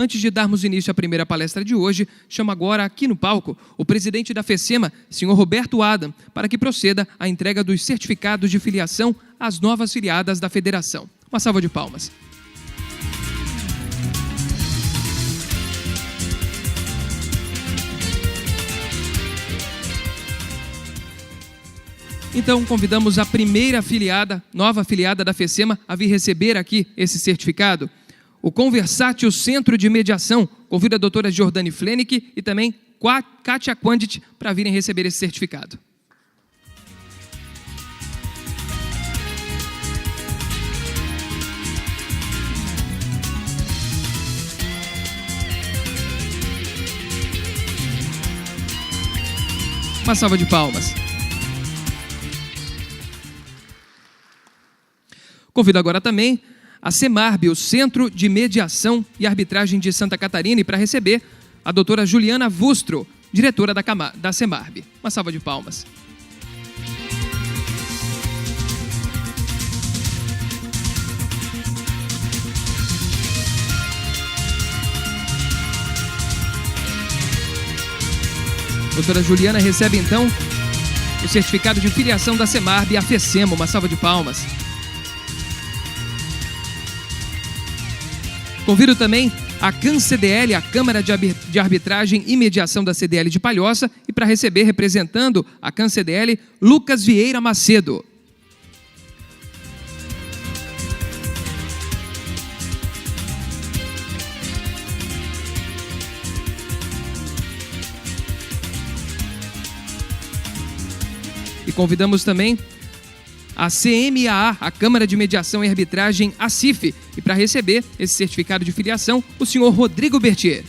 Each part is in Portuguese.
Antes de darmos início à primeira palestra de hoje, chamo agora aqui no palco o presidente da FECEMA, senhor Roberto Adam, para que proceda à entrega dos certificados de filiação às novas filiadas da federação. Uma salva de palmas. Então, convidamos a primeira afiliada, nova afiliada da FECEMA, a vir receber aqui esse certificado. O Conversátil Centro de Mediação convida a doutora Jordane Flenick e também Kátia Quandit para virem receber esse certificado. Uma salva de palmas. Convido agora também a CEMARB, o Centro de Mediação e Arbitragem de Santa Catarina, e para receber a doutora Juliana Vustro, diretora da CEMARB. Uma salva de palmas. Doutora Juliana recebe então o certificado de filiação da CEMARB e a FECEMA. Uma salva de palmas. Convido também a CAN-CDL, a Câmara de Arbitragem e Mediação da CDL de Palhoça, e para receber, representando a CAN-CDL, Lucas Vieira Macedo. E convidamos também a CMAA, a Câmara de Mediação e Arbitragem, a CIF, e para receber esse certificado de filiação, o senhor Rodrigo Bertier.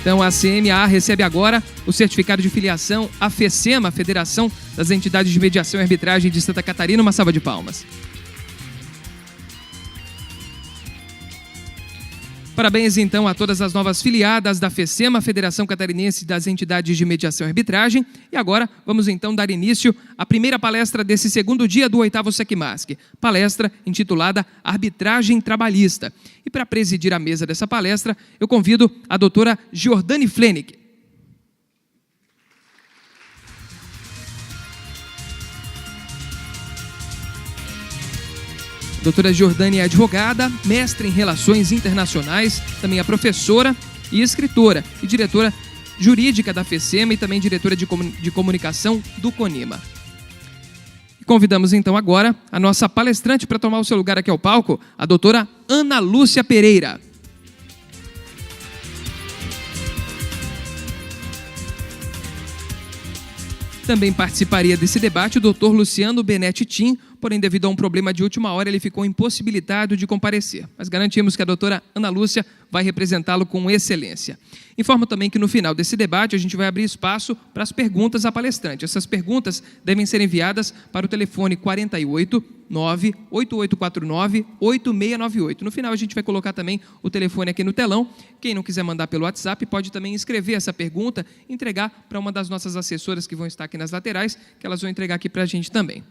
Então, a CMAA recebe agora o certificado de filiação à FECEMA, a Federação das Entidades de Mediação e Arbitragem de Santa Catarina. Uma salva de palmas. Parabéns, então, a todas as novas filiadas da FECEMA, Federação Catarinense das Entidades de Mediação e Arbitragem. E agora, vamos então dar início à primeira palestra desse segundo dia do 8º SECMASC, palestra intitulada Arbitragem Trabalhista. E para presidir a mesa dessa palestra, eu convido a doutora Jordane Flenick. A doutora Jordane é advogada, mestre em Relações Internacionais, também é professora e escritora e diretora jurídica da FECEMA e também diretora de comunicação do CONIMA. E convidamos então agora a nossa palestrante para tomar o seu lugar aqui ao palco, a doutora Ana Lúcia Pereira. Também participaria desse debate o doutor Luciano Benetti Tim, porém, devido a um problema de última hora, ele ficou impossibilitado de comparecer. Mas garantimos que a doutora Ana Lúcia vai representá-lo com excelência. Informo também que no final desse debate a gente vai abrir espaço para as perguntas à palestrante. Essas perguntas devem ser enviadas para o telefone 48 98849 8698. No final a gente vai colocar também o telefone aqui no telão. Quem não quiser mandar pelo WhatsApp pode também escrever essa pergunta e entregar para uma das nossas assessoras que vão estar aqui nas laterais, que elas vão entregar aqui para a gente também.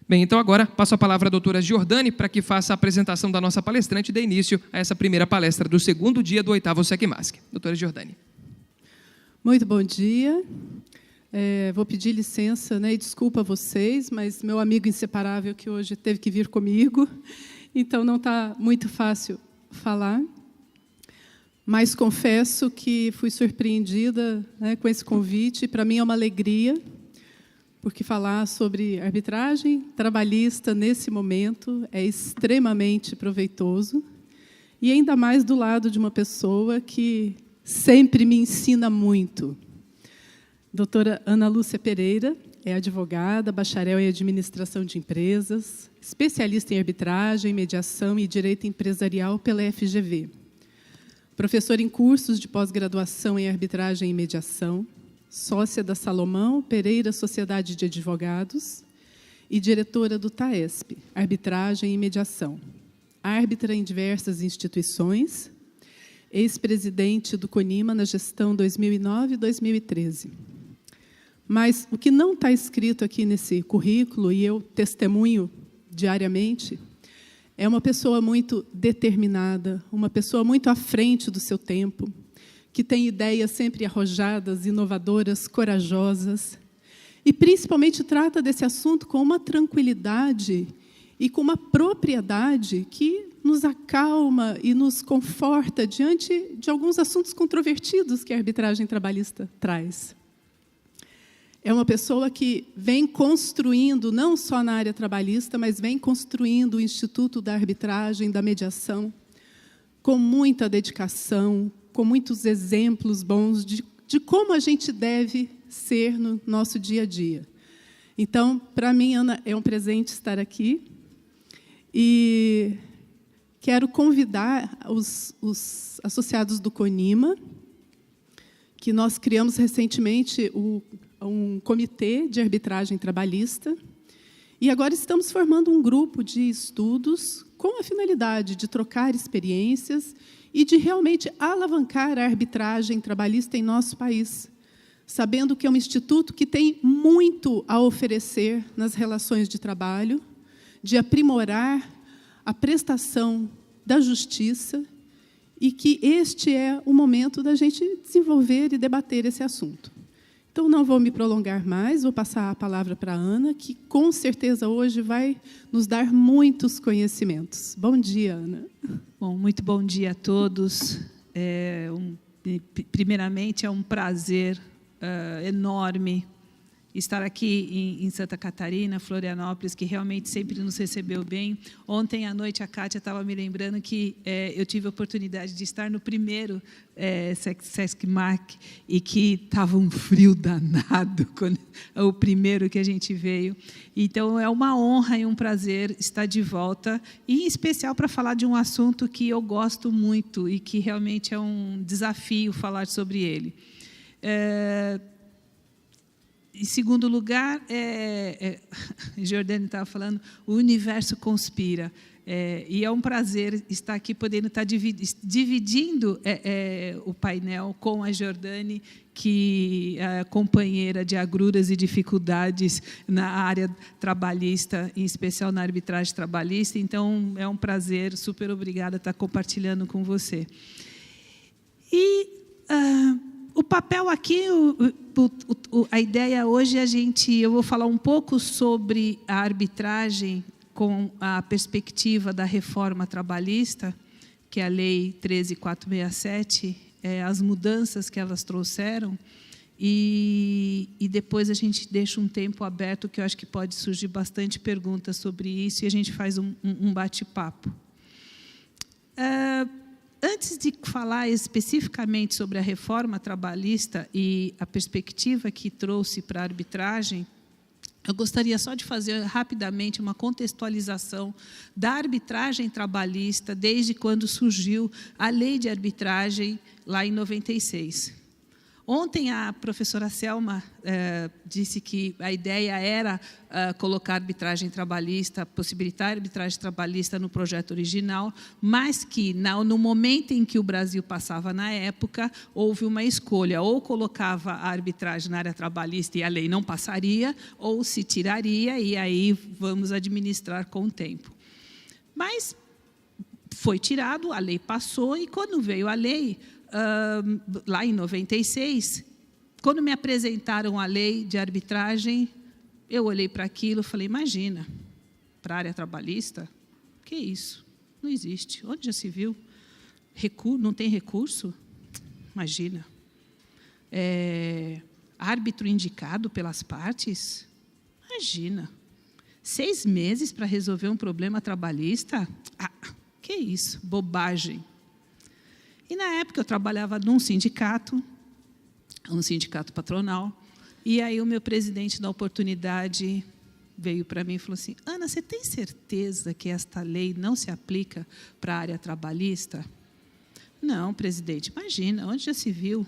Bem, então agora passo a palavra à doutora Jordane para que faça a apresentação da nossa palestrante e dê início a essa primeira palestra do segundo dia do 8º SECMASC. Doutora Jordane. Muito bom dia. Vou pedir licença, e desculpa a vocês, mas meu amigo inseparável que hoje teve que vir comigo, então não está muito fácil falar. Mas confesso que fui surpreendida com esse convite. Para mim é uma alegria, porque falar sobre arbitragem trabalhista nesse momento é extremamente proveitoso, e ainda mais do lado de uma pessoa que sempre me ensina muito. Doutora Ana Lúcia Pereira é advogada, bacharel em administração de empresas, especialista em arbitragem, mediação e direito empresarial pela FGV. Professora em cursos de pós-graduação em arbitragem e mediação, sócia da Salomão Pereira Sociedade de Advogados e diretora do TAESP, Arbitragem e Mediação. Árbitra em diversas instituições, ex-presidente do CONIMA na gestão 2009 e 2013. Mas o que não está escrito aqui nesse currículo, e eu testemunho diariamente, é uma pessoa muito determinada, uma pessoa muito à frente do seu tempo, que tem ideias sempre arrojadas, inovadoras, corajosas, e principalmente trata desse assunto com uma tranquilidade e com uma propriedade que nos acalma e nos conforta diante de alguns assuntos controvertidos que a arbitragem trabalhista traz. É uma pessoa que vem construindo, não só na área trabalhista, mas vem construindo o Instituto da Arbitragem, da Mediação, com muita dedicação, com muitos exemplos bons de como a gente deve ser no nosso dia a dia. Então, para mim, Ana, é um presente estar aqui. E quero convidar os associados do CONIMA, que nós criamos recentemente um comitê de arbitragem trabalhista, e agora estamos formando um grupo de estudos com a finalidade de trocar experiências e de realmente alavancar a arbitragem trabalhista em nosso país, sabendo que é um instituto que tem muito a oferecer nas relações de trabalho, de aprimorar a prestação da justiça, e que este é o momento da gente desenvolver e debater esse assunto. Então, não vou me prolongar mais, vou passar a palavra para a Ana, que, com certeza, hoje vai nos dar muitos conhecimentos. Bom dia, Ana. Bom, muito bom dia a todos. Primeiramente, é um prazer enorme estar aqui em Santa Catarina, Florianópolis, que realmente sempre nos recebeu bem. Ontem à noite, a Kátia estava me lembrando que eu tive a oportunidade de estar no primeiro Sesc Mac, e que estava um frio danado, o primeiro que a gente veio. Então, é uma honra e um prazer estar de volta, e em especial para falar de um assunto que eu gosto muito e que realmente é um desafio falar sobre ele. Em segundo lugar, Jordânia estava falando, o universo conspira. E é um prazer estar aqui, podendo estar dividindo o painel com a Jordânia, que é companheira de agruras e dificuldades na área trabalhista, em especial na arbitragem trabalhista. Então, é um prazer, super obrigada a estar compartilhando com você. E o papel aqui, a ideia hoje é eu vou falar um pouco sobre a arbitragem com a perspectiva da reforma trabalhista, que é a Lei 13.467, as mudanças que elas trouxeram, e depois a gente deixa um tempo aberto, que eu acho que pode surgir bastante perguntas sobre isso, e a gente faz um bate-papo. Antes de falar especificamente sobre a reforma trabalhista e a perspectiva que trouxe para a arbitragem, eu gostaria só de fazer rapidamente uma contextualização da arbitragem trabalhista desde quando surgiu a lei de arbitragem lá em 96. Ontem a professora Selma disse que a ideia era colocar arbitragem trabalhista, possibilitar a arbitragem trabalhista no projeto original, mas que no momento em que o Brasil passava na época, houve uma escolha, ou colocava a arbitragem na área trabalhista e a lei não passaria, ou se tiraria, e aí vamos administrar com o tempo. Mas foi tirado, a lei passou, e quando veio a lei, lá em 96, quando me apresentaram a lei de arbitragem, eu olhei para aquilo e falei, imagina, para a área trabalhista, que isso? Não existe. Onde já se viu? Não tem recurso? Imagina. Árbitro indicado pelas partes? Imagina. 6 meses para resolver um problema trabalhista? Que isso? Bobagem. E, na época, eu trabalhava num sindicato, um sindicato patronal, e aí o meu presidente da oportunidade veio para mim e falou assim, Ana, você tem certeza que esta lei não se aplica para a área trabalhista? Não, presidente, imagina, onde já se viu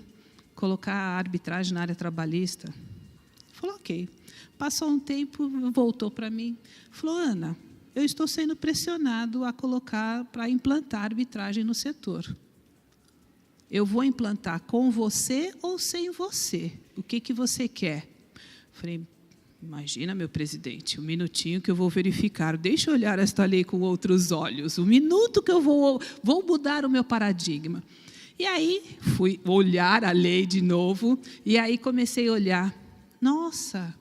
colocar a arbitragem na área trabalhista? Ele falou, ok. Passou um tempo, voltou para mim, falou, Ana, eu estou sendo pressionado a colocar, para implantar a arbitragem no setor. Eu vou implantar com você ou sem você? O que você quer? Falei, imagina, meu presidente, um minutinho que eu vou verificar. Deixa eu olhar esta lei com outros olhos. Um minuto que eu vou mudar o meu paradigma. E aí, fui olhar a lei de novo, e aí comecei a olhar. Nossa,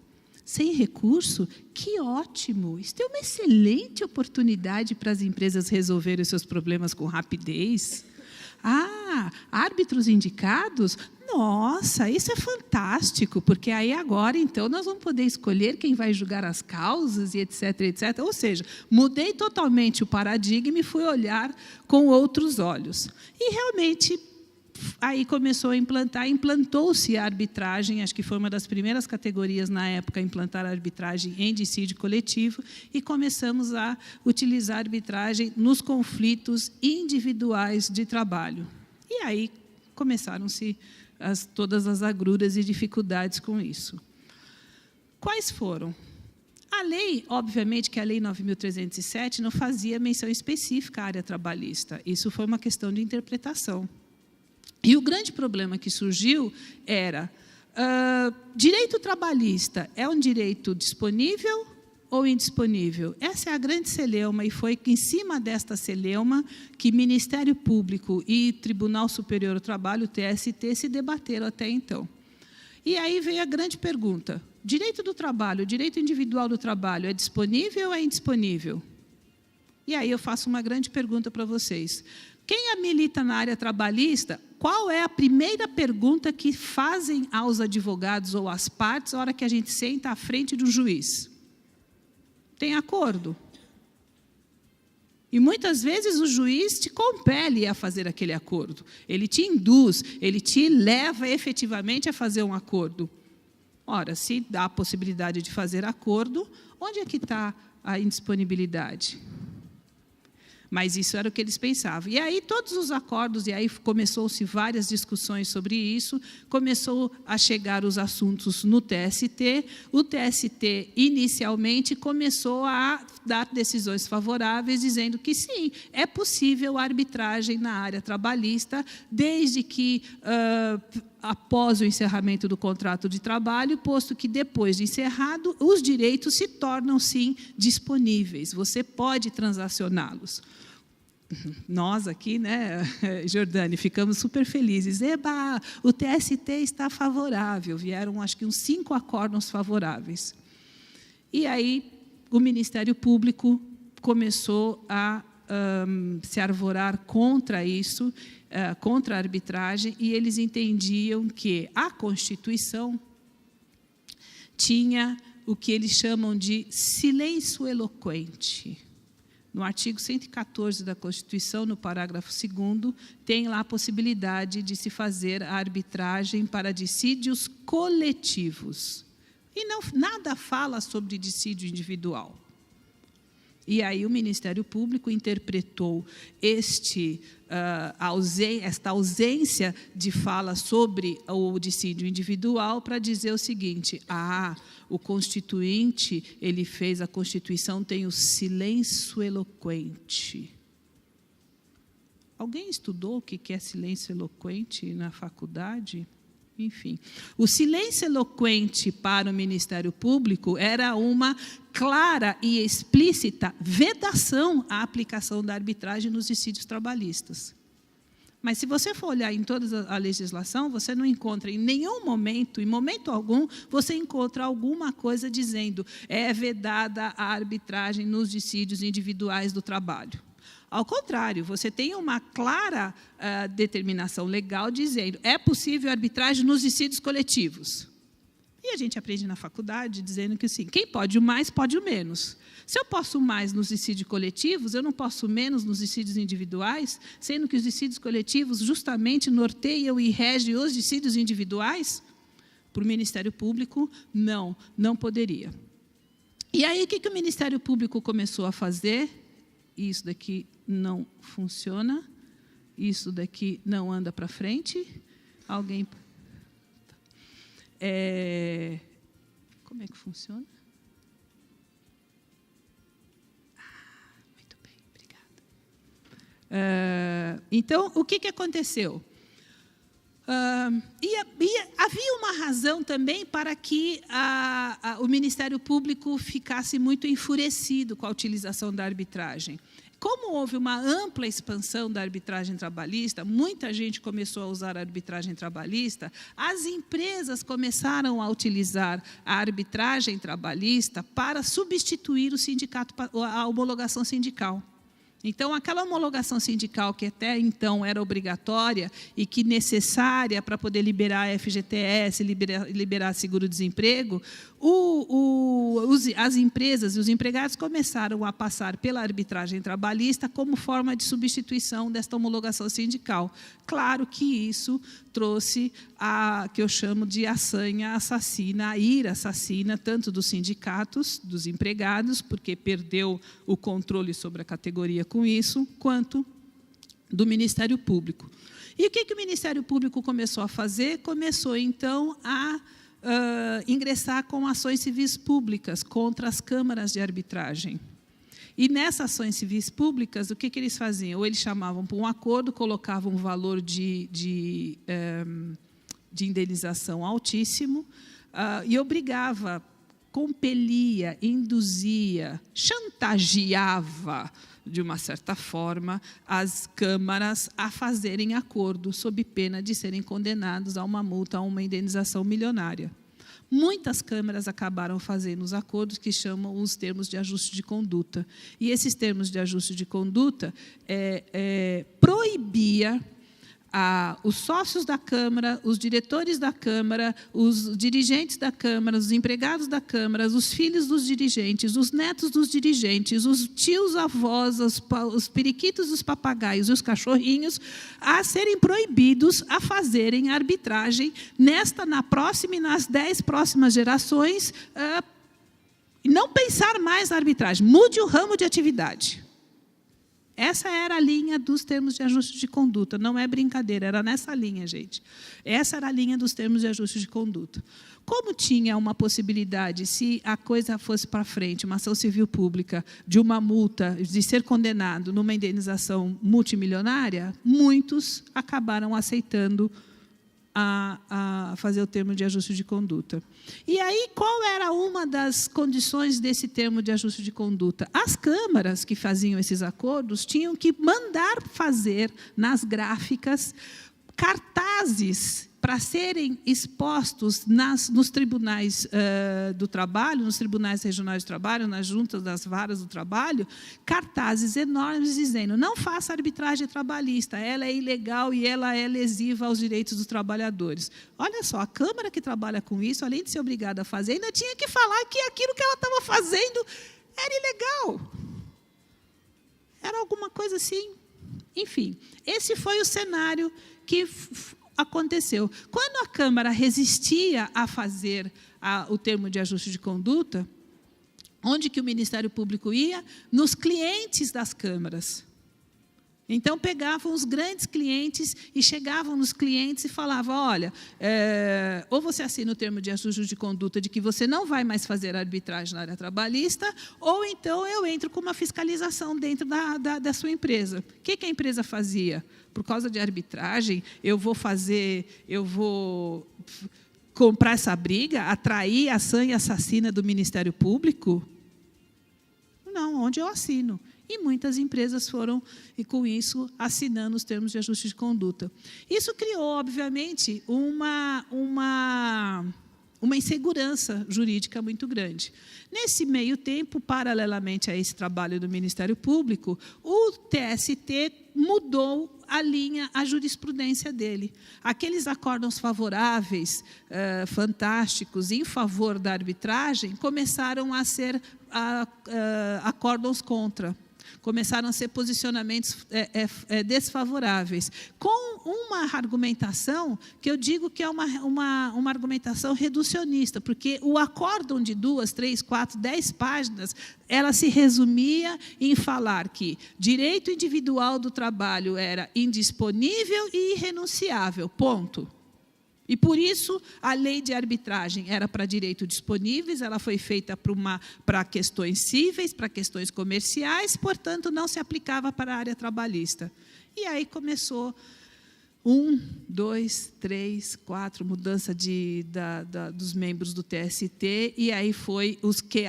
sem recurso? Que ótimo! Isso é uma excelente oportunidade para as empresas resolverem os seus problemas com rapidez. Ah, árbitros indicados? Nossa, isso é fantástico, porque aí agora, então, nós vamos poder escolher quem vai julgar as causas e etc, etc. Ou seja, mudei totalmente o paradigma e fui olhar com outros olhos. E, realmente, aí começou a implantou-se a arbitragem, acho que foi uma das primeiras categorias na época a implantar a arbitragem em dissídio coletivo, e começamos a utilizar a arbitragem nos conflitos individuais de trabalho. E aí começaram-se todas as agruras e dificuldades com isso. Quais foram? A lei, obviamente que a Lei 9.307 não fazia menção específica à área trabalhista. Isso foi uma questão de interpretação. E o grande problema que surgiu era, direito trabalhista é um direito disponível ou indisponível? Essa é a grande celeuma, e foi em cima desta celeuma que Ministério Público e Tribunal Superior do Trabalho, o TST, se debateram até então. E aí veio a grande pergunta, direito do trabalho, direito individual do trabalho, é disponível ou é indisponível? E aí eu faço uma grande pergunta para vocês. Quem milita na área trabalhista, qual é a primeira pergunta que fazem aos advogados ou às partes na hora que a gente senta à frente do juiz? Tem acordo? E muitas vezes o juiz te compele a fazer aquele acordo. Ele te induz, ele te leva efetivamente a fazer um acordo. Ora, se dá a possibilidade de fazer acordo, onde é que está a indisponibilidade? Mas isso era o que eles pensavam. E aí todos os acordos, e aí começou-se várias discussões sobre isso, começou a chegar os assuntos no TST. O TST, inicialmente, começou a dar decisões favoráveis, dizendo que sim, é possível a arbitragem na área trabalhista, desde que, após o encerramento do contrato de trabalho, posto que depois de encerrado, os direitos se tornam, sim, disponíveis. Você pode transacioná-los. Nós aqui, né, Jordane, ficamos super felizes. Eba, o TST está favorável. Vieram, acho que, uns 5 acordos favoráveis. E aí, o Ministério Público começou a se arvorar contra isso, contra a arbitragem, e eles entendiam que a Constituição tinha o que eles chamam de silêncio eloquente. No artigo 114 da Constituição, no parágrafo 2º, tem lá a possibilidade de se fazer a arbitragem para dissídios coletivos. E nada fala sobre dissídio individual. E aí o Ministério Público interpretou esta ausência de fala sobre o dissídio individual para dizer o seguinte: o Constituinte, ele fez, a Constituição tem o silêncio eloquente. Alguém estudou o que é silêncio eloquente na faculdade? Enfim, o silêncio eloquente para o Ministério Público era uma clara e explícita vedação à aplicação da arbitragem nos dissídios trabalhistas. Mas, se você for olhar em toda a legislação, você não encontra em nenhum momento, em momento algum, você encontra alguma coisa dizendo é vedada a arbitragem nos dissídios individuais do trabalho. Ao contrário, você tem uma clara determinação legal dizendo é possível arbitragem nos dissídios coletivos. E a gente aprende na faculdade dizendo que sim, quem pode o mais, pode o menos. Se eu posso mais nos dissídios coletivos, eu não posso menos nos dissídios individuais, sendo que os dissídios coletivos justamente norteiam e regem os dissídios individuais? Para o Ministério Público, não poderia. E aí, o que o Ministério Público começou a fazer? Isso daqui não funciona, isso daqui não anda para frente. Alguém... Como é que funciona? Muito bem, obrigada. Então, o que aconteceu? Havia uma razão também para que o Ministério Público ficasse muito enfurecido com a utilização da arbitragem. Como houve uma ampla expansão da arbitragem trabalhista, muita gente começou a usar a arbitragem trabalhista, as empresas começaram a utilizar a arbitragem trabalhista para substituir o sindicato, a homologação sindical. Então, aquela homologação sindical que até então era obrigatória e que necessária para poder liberar a FGTS, liberar seguro-desemprego, as empresas e os empregados começaram a passar pela arbitragem trabalhista como forma de substituição desta homologação sindical. Claro que isso trouxe a que eu chamo de assanha assassina, a ira assassina, tanto dos sindicatos, dos empregados, porque perdeu o controle sobre a categoria com isso, quanto do Ministério Público. E o que o Ministério Público começou a fazer? Começou, então, a ingressar com ações civis públicas contra as câmaras de arbitragem. E nessas ações civis públicas, o que eles faziam? Ou eles chamavam para um acordo, colocavam um valor de indenização altíssimo e obrigava, compelia, induzia, chantageava, de uma certa forma, as câmaras a fazerem acordo sob pena de serem condenados a uma multa, a uma indenização milionária. Muitas câmaras acabaram fazendo os acordos que chamam os termos de ajuste de conduta. E esses termos de ajuste de conduta proibia os sócios da Câmara, os diretores da Câmara, os dirigentes da Câmara, os empregados da Câmara, os filhos dos dirigentes, os netos dos dirigentes, os tios, avós, os periquitos, os papagaios e os cachorrinhos, a serem proibidos a fazerem arbitragem na próxima e nas 10 próximas gerações, e não pensar mais na arbitragem. Mude o ramo de atividade. Essa era a linha dos termos de ajuste de conduta, não é brincadeira, era nessa linha, gente. Essa era a linha dos termos de ajuste de conduta. Como tinha uma possibilidade, se a coisa fosse para frente, uma ação civil pública, de uma multa, de ser condenado numa indenização multimilionária, muitos acabaram aceitando a fazer o termo de ajuste de conduta. E aí, qual era uma das condições desse termo de ajuste de conduta? As câmaras que faziam esses acordos tinham que mandar fazer nas gráficas cartazes para serem expostos nos tribunais do trabalho, nos tribunais regionais do trabalho, nas juntas das varas do trabalho, cartazes enormes dizendo: não faça arbitragem trabalhista, ela é ilegal e ela é lesiva aos direitos dos trabalhadores. Olha só, a Câmara que trabalha com isso, além de ser obrigada a fazer, ainda tinha que falar que aquilo que ela estava fazendo era ilegal. Era alguma coisa assim. Enfim, esse foi o cenário que aconteceu. Quando a Câmara resistia a fazer o termo de ajuste de conduta, onde que o Ministério Público ia? Nos clientes das câmaras. Então, pegavam os grandes clientes e chegavam nos clientes e falavam: olha, ou você assina o termo de ajuste de conduta de que você não vai mais fazer arbitragem na área trabalhista, ou então eu entro com uma fiscalização dentro da sua empresa. O que a empresa fazia? Por causa de arbitragem, eu vou comprar essa briga, atrair a sanha assassina do Ministério Público? Não, onde eu assino. E muitas empresas foram, e com isso, assinando os termos de ajuste de conduta. Isso criou, obviamente, uma insegurança jurídica muito grande. Nesse meio tempo, paralelamente a esse trabalho do Ministério Público, o TST mudou a jurisprudência dele. Aqueles acórdãos favoráveis, fantásticos, em favor da arbitragem, começaram a ser acórdãos contra. Começaram a ser posicionamentos desfavoráveis, com uma argumentação que eu digo que é uma argumentação reducionista, porque o acórdão de 2, 3, 4, 10 páginas, ela se resumia em falar que direito individual do trabalho era indisponível e irrenunciável, ponto. E, por isso, a lei de arbitragem era para direitos disponíveis, ela foi feita para questões cíveis, para questões comerciais, portanto, não se aplicava para a área trabalhista. E aí começou 1, 2, 3, 4, mudança dos membros do TST, e aí foi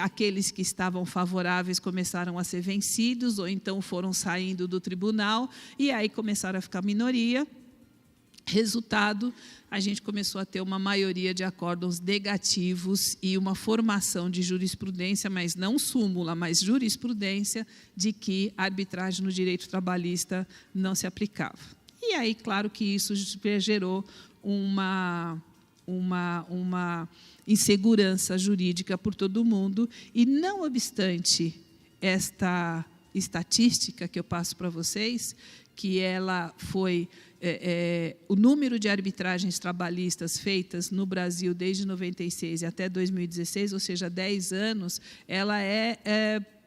aqueles que estavam favoráveis começaram a ser vencidos, ou então foram saindo do tribunal, e aí começaram a ficar minoria. Resultado, a gente começou a ter uma maioria de acórdãos negativos e uma formação de jurisprudência, mas não súmula, mas jurisprudência, de que a arbitragem no direito trabalhista não se aplicava. E aí, claro que isso gerou uma insegurança jurídica por todo o mundo, e não obstante esta estatística que eu passo para vocês, que ela foi o número de arbitragens trabalhistas feitas no Brasil desde 96 até 2016, ou seja, 10 anos, ela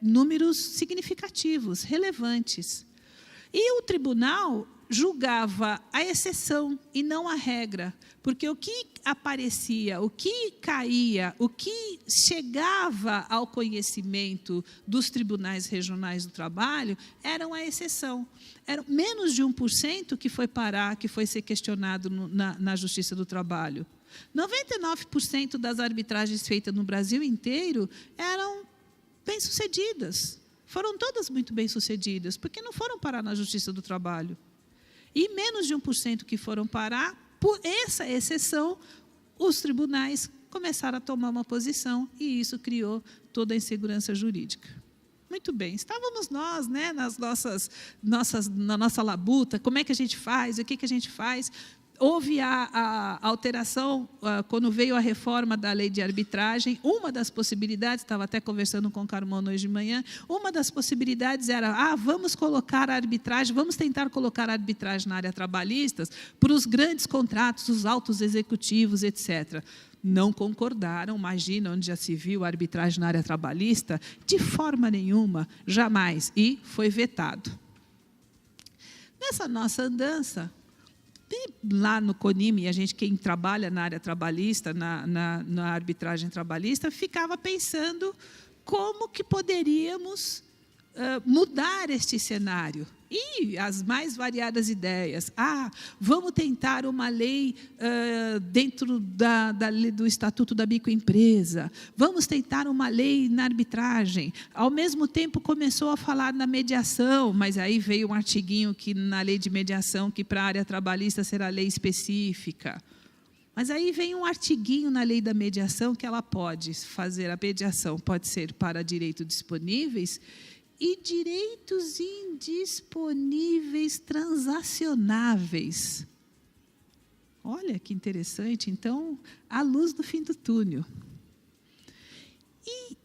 números significativos, relevantes. E o tribunal julgava a exceção e não a regra, porque o que aparecia, o que caía, o que chegava ao conhecimento dos tribunais regionais do trabalho eram a exceção. Era menos de 1% que foi parar, que foi ser questionado na Justiça do Trabalho. 99% das arbitragens feitas no Brasil inteiro eram bem-sucedidas. Foram todas muito bem-sucedidas, porque não foram parar na Justiça do Trabalho. E menos de 1% que foram parar, por essa exceção, os tribunais começaram a tomar uma posição, e isso criou toda a insegurança jurídica. Muito bem, estávamos nós, né, na nossa labuta, como é que a gente faz, o que a gente faz. Houve a alteração, quando veio a reforma da lei de arbitragem, uma das possibilidades, estava até conversando com o Carmona hoje de manhã, uma das possibilidades era, vamos colocar a arbitragem, vamos tentar colocar a arbitragem na área trabalhista para os grandes contratos, os autos executivos, etc. Não concordaram, imagina onde já se viu a arbitragem na área trabalhista, de forma nenhuma, jamais, e foi vetado. Nessa nossa andança, lá no CONIME, quem trabalha na área trabalhista, na arbitragem trabalhista, ficava pensando como que poderíamos mudar este cenário. E as mais variadas ideias. Vamos tentar uma lei dentro do Estatuto da Microempresa. Vamos tentar uma lei na arbitragem. Ao mesmo tempo, começou a falar na mediação, mas aí veio um artiguinho que, na lei de mediação, que para a área trabalhista será lei específica. Mas aí vem um artiguinho na lei da mediação que ela pode fazer, a mediação pode ser para direitos disponíveis e direitos indisponíveis transacionáveis. Olha que interessante. Então, a luz do fim do túnel. E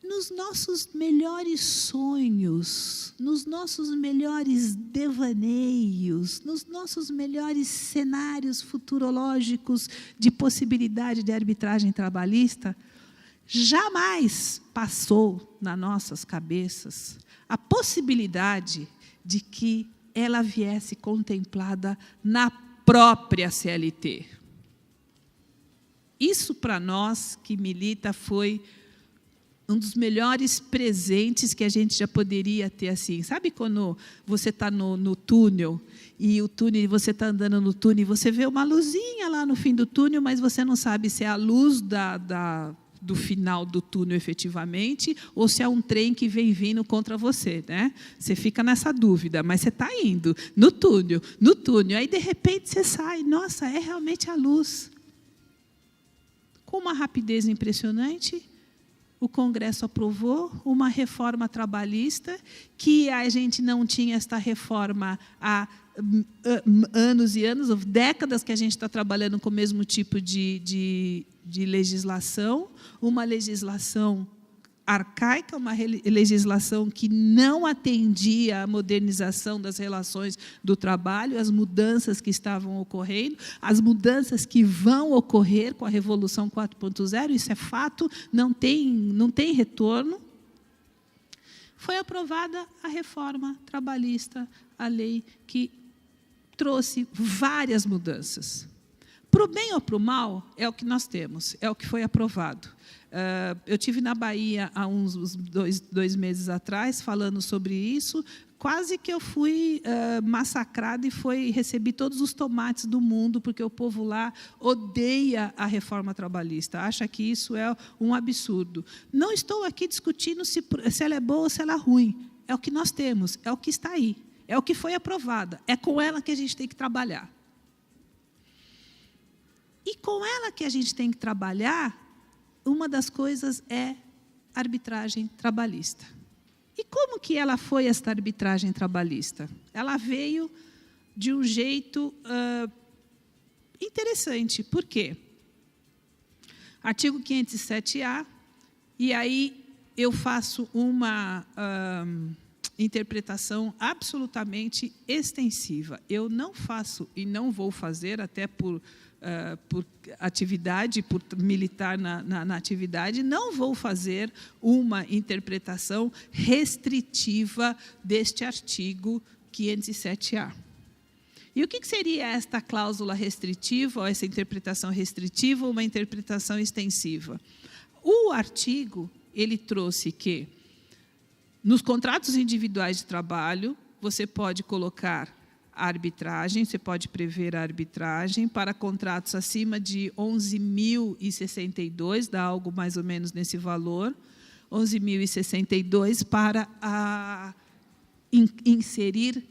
nos nossos melhores sonhos, nos nossos melhores devaneios, nos nossos melhores cenários futurológicos de possibilidade de arbitragem trabalhista, jamais passou nas nossas cabeças a possibilidade de que ela viesse contemplada na própria CLT. Isso, para nós que milita, foi um dos melhores presentes que a gente já poderia ter. Assim. Sabe quando você está no túnel, e você está andando no túnel, e você vê uma luzinha lá no fim do túnel, mas você não sabe se é a luz do final do túnel efetivamente, ou se é um trem que vem vindo contra você, né? Você fica nessa dúvida, mas você está indo no túnel, aí de repente você sai, nossa, é realmente a luz. Com uma rapidez impressionante, o Congresso aprovou uma reforma trabalhista, que a gente não tinha esta reforma há anos e anos, décadas que a gente está trabalhando com o mesmo tipo de legislação, uma legislação arcaica, uma legislação que não atendia à modernização das relações do trabalho, as mudanças que estavam ocorrendo, as mudanças que vão ocorrer com a Revolução 4.0, isso é fato, não tem retorno. Foi aprovada a reforma trabalhista, a lei que trouxe várias mudanças. Para o bem ou para o mal, é o que nós temos, é o que foi aprovado. Eu estive na Bahia há uns dois meses atrás, falando sobre isso, quase que eu fui massacrada e recebi todos os tomates do mundo, porque o povo lá odeia a reforma trabalhista, acha que isso é um absurdo. Não estou aqui discutindo se ela é boa ou se ela é ruim, é o que nós temos, é o que está aí, é o que foi aprovado, é com ela que a gente tem que trabalhar. E com ela que a gente tem que trabalhar, uma das coisas é arbitragem trabalhista. E como que ela foi, esta arbitragem trabalhista? Ela veio de um jeito interessante. Por quê? Artigo 507-A, e aí eu faço uma interpretação absolutamente extensiva. Eu não faço e não vou fazer, até por atividade, por militar na atividade, não vou fazer uma interpretação restritiva deste artigo 507-A. E o que seria esta cláusula restritiva, ou essa interpretação restritiva, ou uma interpretação extensiva? O artigo, ele trouxe que, nos contratos individuais de trabalho, você pode colocar a arbitragem, você pode prever a arbitragem para contratos acima de 11.062, dá algo mais ou menos nesse valor, 11.062 para inserir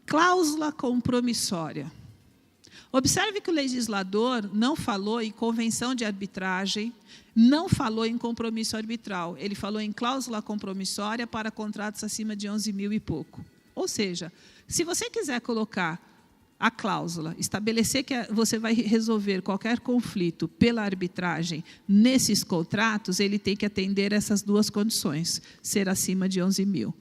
cláusula compromissória. Observe que o legislador não falou em convenção de arbitragem, não falou em compromisso arbitral, ele falou em cláusula compromissória para contratos acima de 11.000 e pouco. Ou seja, se você quiser colocar a cláusula, estabelecer que você vai resolver qualquer conflito pela arbitragem nesses contratos, ele tem que atender essas duas condições, ser acima de 11.000.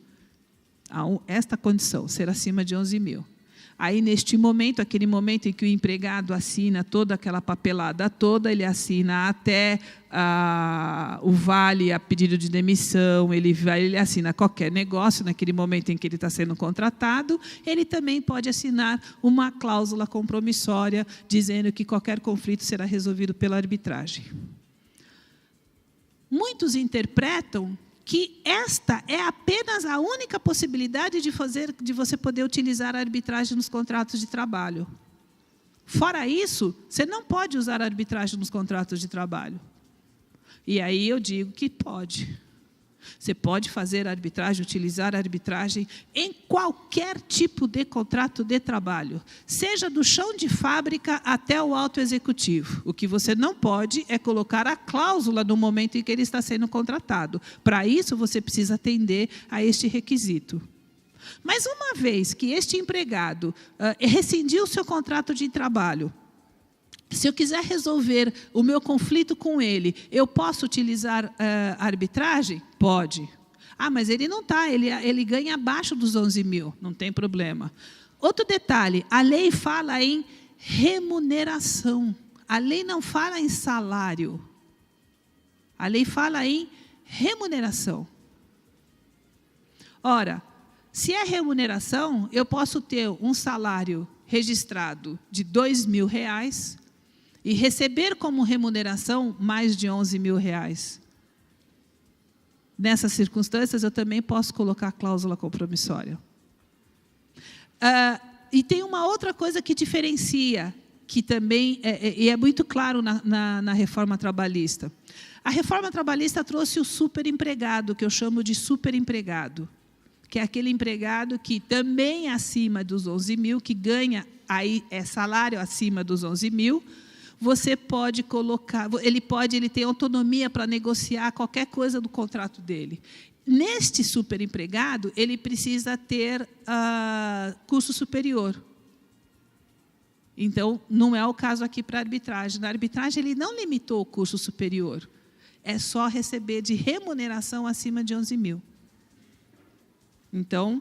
Esta condição, ser acima de 11.000. Aí, neste momento, aquele momento em que o empregado assina toda aquela papelada toda, ele assina até o vale, a pedido de demissão, ele assina qualquer negócio, naquele momento em que ele está sendo contratado, ele também pode assinar uma cláusula compromissória, dizendo que qualquer conflito será resolvido pela arbitragem. Muitos interpretam que esta é apenas a única possibilidade de você poder utilizar a arbitragem nos contratos de trabalho. Fora isso, você não pode usar a arbitragem nos contratos de trabalho. E aí eu digo que pode. Você pode fazer a arbitragem, utilizar a arbitragem em qualquer tipo de contrato de trabalho, seja do chão de fábrica até o alto executivo. O que você não pode é colocar a cláusula no momento em que ele está sendo contratado. Para isso, você precisa atender a este requisito. Mas uma vez que este empregado rescindiu o seu contrato de trabalho, se eu quiser resolver o meu conflito com ele, eu posso utilizar a arbitragem? Pode. Mas ele não está, ele ganha abaixo dos 11.000, não tem problema. Outro detalhe, a lei fala em remuneração. A lei não fala em salário. A lei fala em remuneração. Ora, se é remuneração, eu posso ter um salário registrado de R$2.000 e receber como remuneração mais de R$11.000. Nessas circunstâncias, eu também posso colocar a cláusula compromissória. E tem uma outra coisa que diferencia, que também é muito claro na reforma trabalhista. A reforma trabalhista trouxe o superempregado, que eu chamo de superempregado, que é aquele empregado que também é acima dos 11.000, que ganha salário acima dos 11.000, você pode colocar, ele tem autonomia para negociar qualquer coisa do contrato dele. Neste superempregado, ele precisa ter curso superior. Então, não é o caso aqui para a arbitragem. Na arbitragem, ele não limitou o curso superior. É só receber de remuneração acima de 11.000. Então,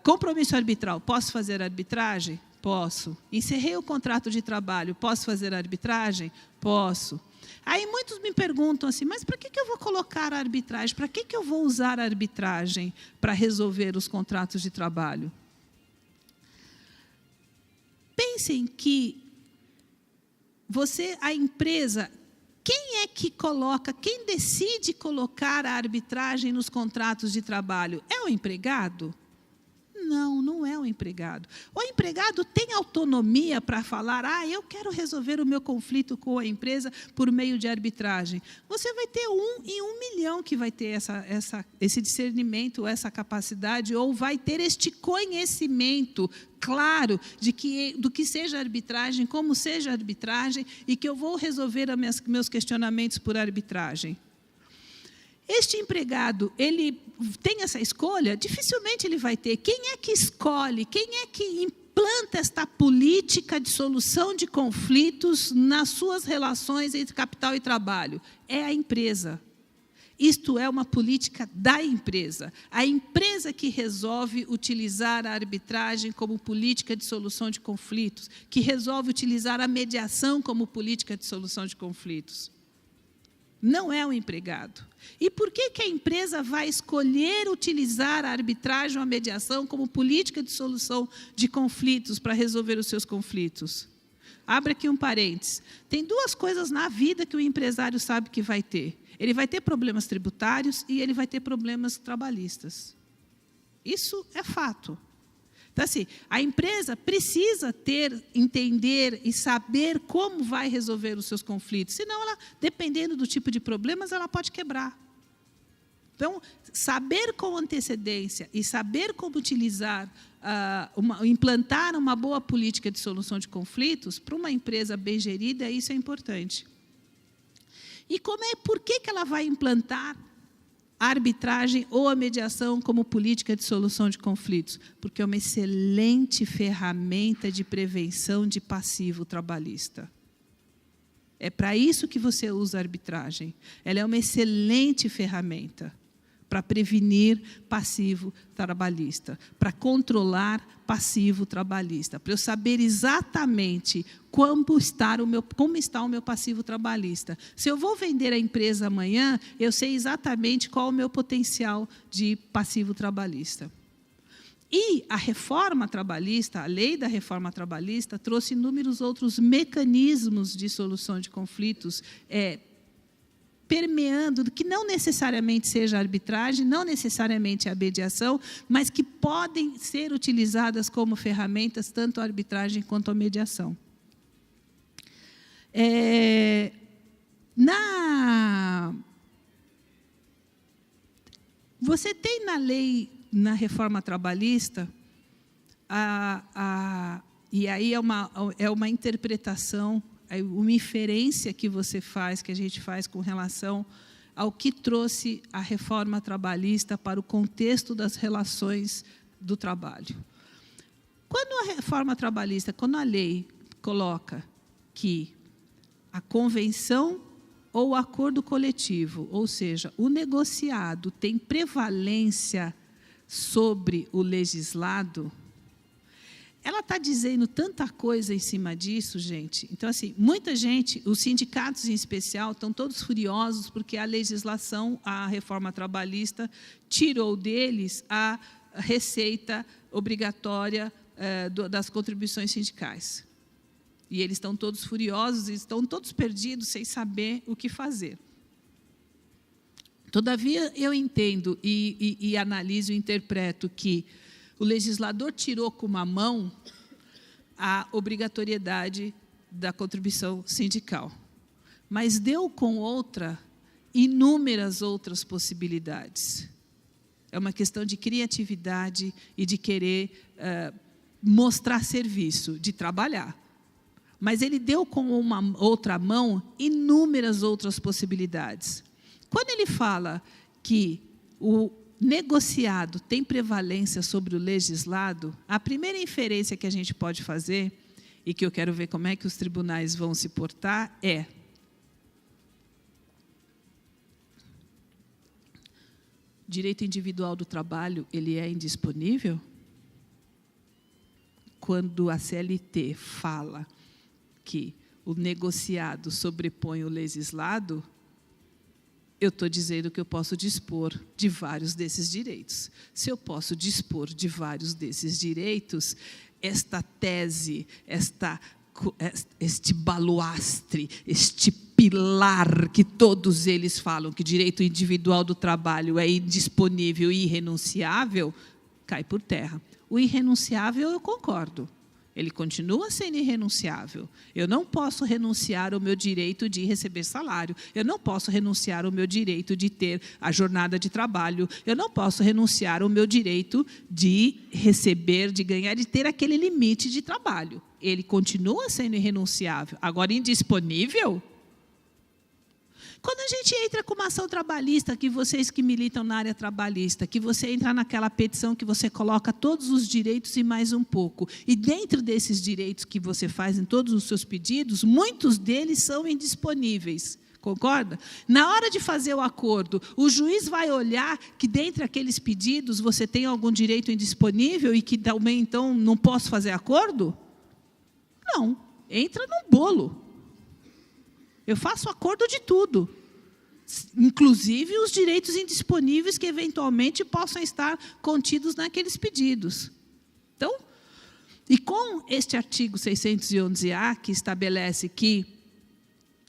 compromisso arbitral, posso fazer arbitragem? Posso. Encerrei o contrato de trabalho, posso fazer arbitragem? Posso. Aí muitos me perguntam assim, mas para que eu vou colocar a arbitragem? Para que eu vou usar a arbitragem para resolver os contratos de trabalho? Pensem que a empresa, quem é que coloca, quem decide colocar a arbitragem nos contratos de trabalho? É o empregado? Não, não é o empregado. O empregado tem autonomia para falar, eu quero resolver o meu conflito com a empresa por meio de arbitragem. Você vai ter 1 em 1 milhão que vai ter esse discernimento, essa capacidade, ou vai ter este conhecimento claro do que seja arbitragem, como seja arbitragem, e que eu vou resolver meus questionamentos por arbitragem. Este empregado, ele tem essa escolha? Dificilmente ele vai ter. Quem é que escolhe? Quem é que implanta esta política de solução de conflitos nas suas relações entre capital e trabalho? É a empresa. Isto é uma política da empresa. A empresa que resolve utilizar a arbitragem como política de solução de conflitos, que resolve utilizar a mediação como política de solução de conflitos. Não é o empregado. E por que a empresa vai escolher utilizar a arbitragem ou a mediação como política de solução de conflitos para resolver os seus conflitos? Abre aqui um parênteses. Tem 2 coisas na vida que o empresário sabe que vai ter. Ele vai ter problemas tributários e ele vai ter problemas trabalhistas. Isso é fato. Então, assim, a empresa precisa entender e saber como vai resolver os seus conflitos. Senão, dependendo do tipo de problemas, ela pode quebrar. Então, saber com antecedência e saber como utilizar, implantar uma boa política de solução de conflitos, para uma empresa bem gerida, isso é importante. E por que ela vai implantar a arbitragem ou a mediação como política de solução de conflitos? Porque é uma excelente ferramenta de prevenção de passivo trabalhista. É para isso que você usa a arbitragem. Ela é uma excelente ferramenta para prevenir passivo trabalhista, para controlar passivo trabalhista, para eu saber exatamente como está o meu passivo trabalhista. Se eu vou vender a empresa amanhã, eu sei exatamente qual é o meu potencial de passivo trabalhista. E a reforma trabalhista, a lei da reforma trabalhista, trouxe inúmeros outros mecanismos de solução de conflitos, permeando, que não necessariamente seja a arbitragem, não necessariamente a mediação, mas que podem ser utilizadas como ferramentas, tanto a arbitragem quanto a mediação. Você tem na lei, na reforma trabalhista, e aí é uma interpretação, uma inferência que você faz, que a gente faz com relação ao que trouxe a reforma trabalhista para o contexto das relações do trabalho. Quando a reforma trabalhista, quando a lei coloca que a convenção ou o acordo coletivo, ou seja, o negociado tem prevalência sobre o legislado, ela está dizendo tanta coisa em cima disso, gente. Então, assim, muita gente, os sindicatos em especial, estão todos furiosos porque a legislação, a reforma trabalhista, tirou deles a receita obrigatória das contribuições sindicais. E eles estão todos furiosos, estão todos perdidos, sem saber o que fazer. Todavia, eu entendo e analiso e interpreto que o legislador tirou com uma mão a obrigatoriedade da contribuição sindical, mas deu com outra inúmeras outras possibilidades. É uma questão de criatividade e de querer mostrar serviço, de trabalhar. Mas ele deu com uma outra mão inúmeras outras possibilidades. Quando ele fala que o negociado tem prevalência sobre o legislado, a primeira inferência que a gente pode fazer, e que eu quero ver como é que os tribunais vão se portar, é: direito individual do trabalho, ele é indisponível? Quando a CLT fala que o negociado sobrepõe o legislado, eu estou dizendo que eu posso dispor de vários desses direitos. Se eu posso dispor de vários desses direitos, esta tese, esta este baluastre, este pilar que todos eles falam, que direito individual do trabalho é indisponível e irrenunciável, cai por terra. O irrenunciável, eu concordo. Ele continua sendo irrenunciável. Eu não posso renunciar ao meu direito de receber salário. Eu não posso renunciar ao meu direito de ter a jornada de trabalho. Eu não posso renunciar ao meu direito de receber, de ganhar, de ter aquele limite de trabalho. Ele continua sendo irrenunciável. Agora, indisponível? Quando a gente entra com uma ação trabalhista, que vocês que militam na área trabalhista, que você entra naquela petição que você coloca todos os direitos e mais um pouco, e dentro desses direitos que você faz em todos os seus pedidos, muitos deles são indisponíveis. Concorda? Na hora de fazer o acordo, o juiz vai olhar que dentre aqueles pedidos você tem algum direito indisponível e que também, então, não posso fazer acordo? Não. Entra no bolo. Eu faço acordo de tudo, inclusive os direitos indisponíveis que eventualmente possam estar contidos naqueles pedidos. Então, e com este artigo 611-A, que estabelece que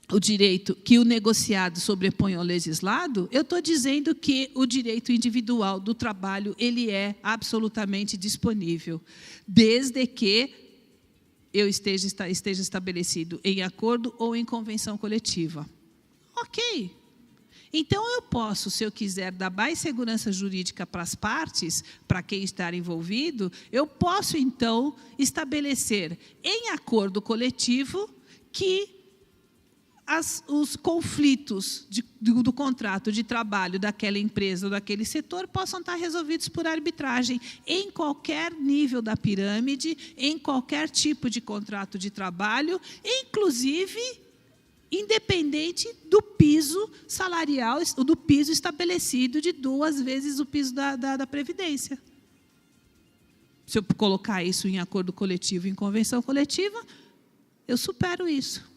o direito, que o negociado sobrepõe ao legislado, eu estou dizendo que o direito individual do trabalho ele é absolutamente disponível, desde que esteja estabelecido em acordo ou em convenção coletiva. Ok. Então, eu posso, se eu quiser dar mais segurança jurídica para as partes, para quem está envolvido, eu posso, então, estabelecer em acordo coletivo que os conflitos do contrato de trabalho daquela empresa ou daquele setor possam estar resolvidos por arbitragem em qualquer nível da pirâmide, em qualquer tipo de contrato de trabalho, inclusive independente do piso salarial, do piso estabelecido de 2 vezes o piso da Previdência. Se eu colocar isso em acordo coletivo, em convenção coletiva, eu supero isso.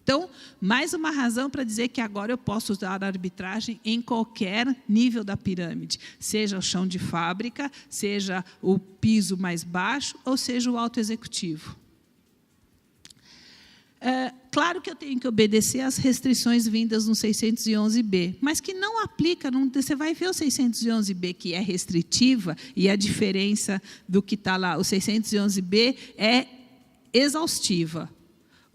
Então, mais uma razão para dizer que agora eu posso usar a arbitragem em qualquer nível da pirâmide, seja o chão de fábrica, seja o piso mais baixo, ou seja o alto executivo. Claro que eu tenho que obedecer às restrições vindas no 611-B, mas que não aplica, você vai ver o 611-B que é restritiva, e a diferença do que está lá, o 611-B é exaustiva.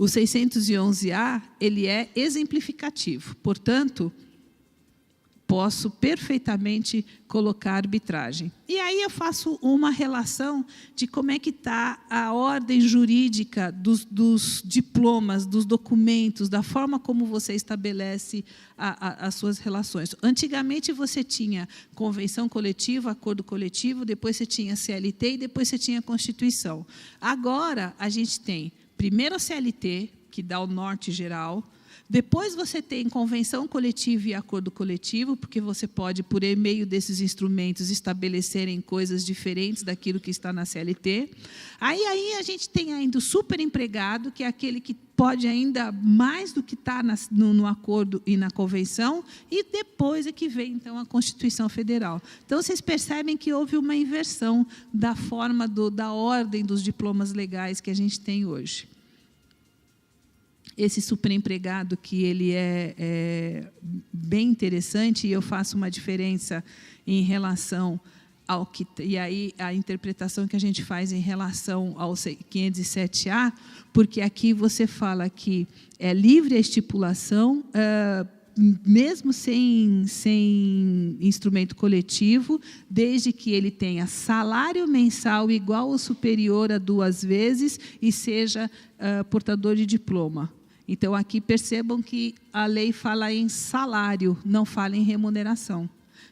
O 611-A, ele é exemplificativo. Portanto, posso perfeitamente colocar arbitragem. E aí eu faço uma relação de como é que está a ordem jurídica dos diplomas, dos documentos, da forma como você estabelece as suas relações. Antigamente, você tinha convenção coletiva, acordo coletivo, depois você tinha CLT e depois você tinha Constituição. Agora, a gente tem primeiro a CLT, que dá o norte geral. Depois você tem convenção coletiva e acordo coletivo, porque você pode, por meio desses instrumentos, estabelecerem coisas diferentes daquilo que está na CLT. Aí a gente tem ainda o superempregado, que é aquele que pode ainda mais do que está no acordo e na convenção, e depois é que vem, então, a Constituição Federal. Então, vocês percebem que houve uma inversão da forma, da ordem dos diplomas legais que a gente tem hoje. Esse superempregado, que ele é bem interessante, e eu faço uma diferença em relação ao que... E aí, a interpretação que a gente faz em relação ao 507-A, porque aqui você fala que é livre a estipulação, mesmo sem instrumento coletivo, desde que ele tenha salário mensal igual ou superior a 2 vezes e seja portador de diploma. Então, aqui percebam que a lei fala em salário, não fala em remuneração.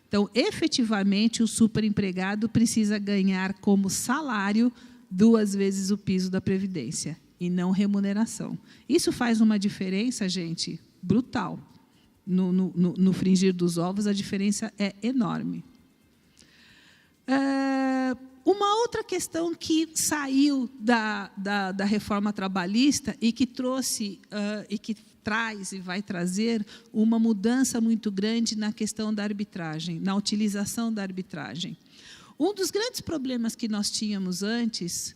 Então, efetivamente, o superempregado precisa ganhar como salário 2 vezes o piso da Previdência, e não remuneração. Isso faz uma diferença, gente, brutal. No fringir dos ovos, a diferença é enorme. Uma outra questão que saiu da reforma trabalhista e que trouxe, e que traz e vai trazer uma mudança muito grande na questão da arbitragem, na utilização da arbitragem. Um dos grandes problemas que nós tínhamos antes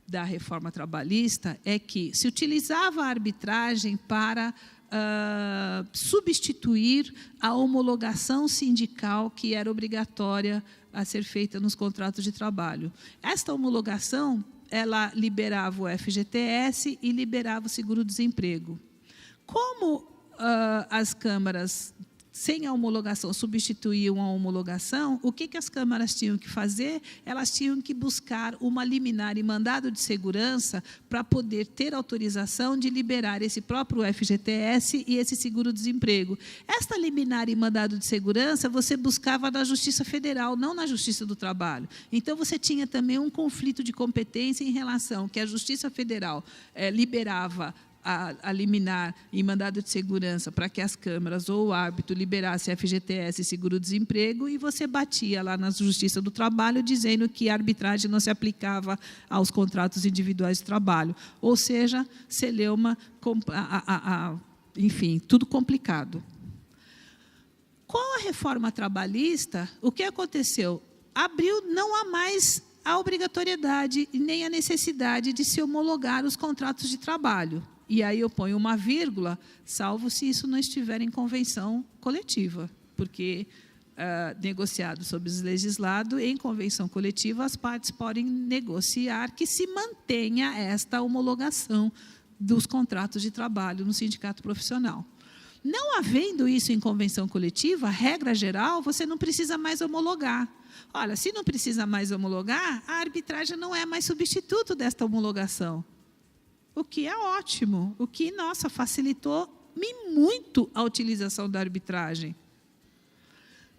da reforma trabalhista é que se utilizava a arbitragem para substituir a homologação sindical que era obrigatória a ser feita nos contratos de trabalho. Esta homologação, ela liberava o FGTS e liberava o seguro-desemprego. Como as câmaras, sem a homologação, substituíam a homologação, o que as câmaras tinham que fazer? Elas tinham que buscar uma liminar e mandado de segurança para poder ter autorização de liberar esse próprio FGTS e esse seguro-desemprego. Esta liminar e mandado de segurança você buscava na Justiça Federal, não na Justiça do Trabalho. Então, você tinha também um conflito de competência em relação que a Justiça Federal liberava a liminar e mandado de segurança para que as câmaras ou o árbitro liberasse FGTS e seguro-desemprego, e você batia lá na Justiça do Trabalho dizendo que a arbitragem não se aplicava aos contratos individuais de trabalho. Ou seja, celeuma, enfim, tudo complicado. Com a reforma trabalhista, o que aconteceu? Abriu, não há mais a obrigatoriedade e nem a necessidade de se homologar os contratos de trabalho. E aí eu ponho uma vírgula, salvo se isso não estiver em convenção coletiva, porque, negociado sob legislado, em convenção coletiva, as partes podem negociar que se mantenha esta homologação dos contratos de trabalho no sindicato profissional. Não havendo isso em convenção coletiva, regra geral, você não precisa mais homologar. Olha, se não precisa mais homologar, a arbitragem não é mais substituto desta homologação. O que é ótimo, o que, nossa, facilitou-me muito a utilização da arbitragem.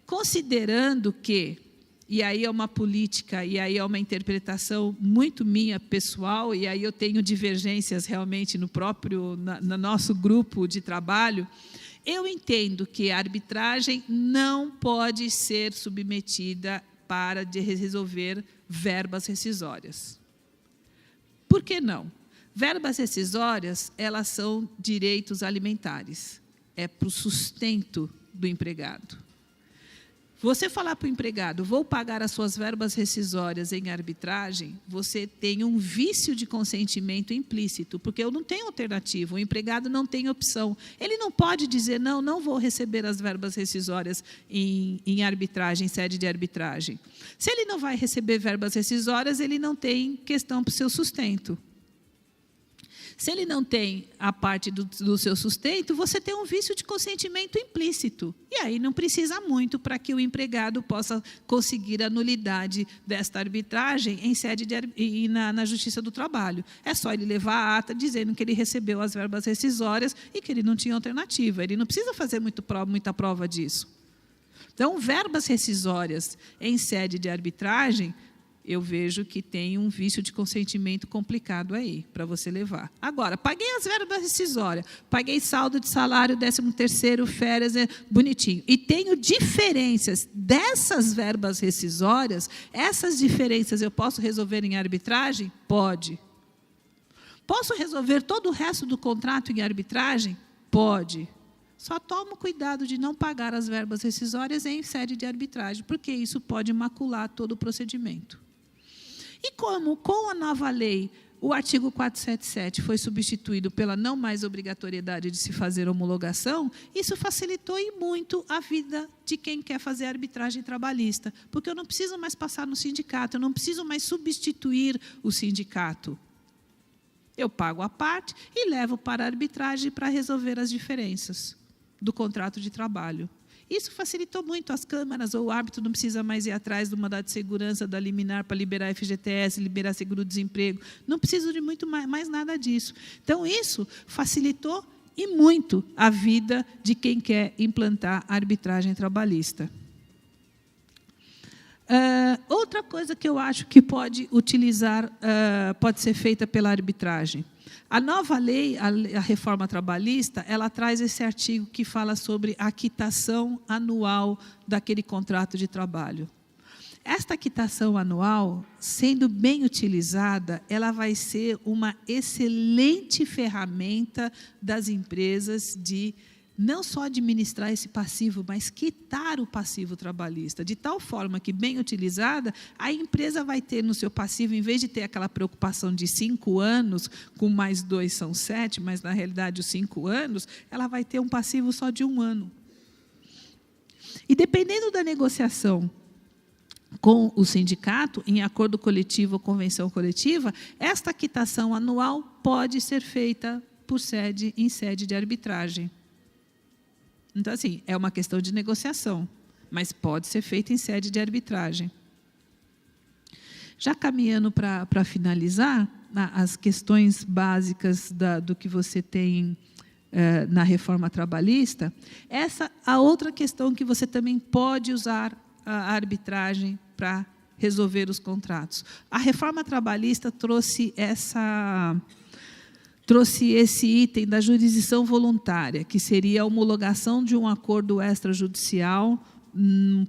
Considerando que, e aí é uma política, e aí é uma interpretação muito minha, pessoal, e aí eu tenho divergências realmente no nosso grupo de trabalho, eu entendo que a arbitragem não pode ser submetida para resolver verbas rescisórias. Por que não? Verbas rescisórias, elas são direitos alimentares. É para o sustento do empregado. Você falar para o empregado, vou pagar as suas verbas rescisórias em arbitragem, você tem um vício de consentimento implícito, porque eu não tenho alternativa, o empregado não tem opção. Ele não pode dizer, não vou receber as verbas rescisórias em arbitragem, em sede de arbitragem. Se ele não vai receber verbas rescisórias, ele não tem questão para o seu sustento. Se ele não tem a parte do seu sustento, você tem um vício de consentimento implícito. E aí não precisa muito para que o empregado possa conseguir a nulidade desta arbitragem em sede na Justiça do Trabalho. É só ele levar a ata dizendo que ele recebeu as verbas rescisórias e que ele não tinha alternativa. Ele não precisa fazer muita prova disso. Então, verbas rescisórias em sede de arbitragem, eu vejo que tem um vício de consentimento complicado aí, para você levar. Agora, paguei as verbas rescisórias, paguei saldo de salário, 13º, férias, bonitinho. E tenho diferenças dessas verbas rescisórias, essas diferenças eu posso resolver em arbitragem? Pode. Posso resolver todo o resto do contrato em arbitragem? Pode. Só tomo cuidado de não pagar as verbas rescisórias em sede de arbitragem, porque isso pode macular todo o procedimento. E como, com a nova lei, o artigo 477 foi substituído pela não mais obrigatoriedade de se fazer homologação, isso facilitou e muito a vida de quem quer fazer arbitragem trabalhista, porque eu não preciso mais passar no sindicato, eu não preciso mais substituir o sindicato. Eu pago a parte e levo para a arbitragem para resolver as diferenças do contrato de trabalho. Isso facilitou muito as câmaras, ou o árbitro não precisa mais ir atrás do mandado de segurança, da liminar para liberar FGTS, liberar seguro-desemprego. Não preciso de muito mais nada disso. Então, isso facilitou e muito a vida de quem quer implantar a arbitragem trabalhista. Outra coisa que eu acho que pode ser feita pela arbitragem. A nova lei, a reforma trabalhista, ela traz esse artigo que fala sobre a quitação anual daquele contrato de trabalho. Esta quitação anual, sendo bem utilizada, ela vai ser uma excelente ferramenta das empresas de não só administrar esse passivo, mas quitar o passivo trabalhista, de tal forma que, bem utilizada, a empresa vai ter no seu passivo, em vez de ter aquela preocupação de 5 anos, com mais 2 são 7, mas, na realidade, os 5 anos, ela vai ter um passivo só de 1 ano. E, dependendo da negociação com o sindicato, em acordo coletivo ou convenção coletiva, esta quitação anual pode ser feita em sede de arbitragem. Então, assim, é uma questão de negociação, mas pode ser feita em sede de arbitragem. Já caminhando para finalizar, as questões básicas do que você tem na reforma trabalhista, a outra questão que você também pode usar a arbitragem para resolver os contratos. A reforma trabalhista trouxe esse item da jurisdição voluntária, que seria a homologação de um acordo extrajudicial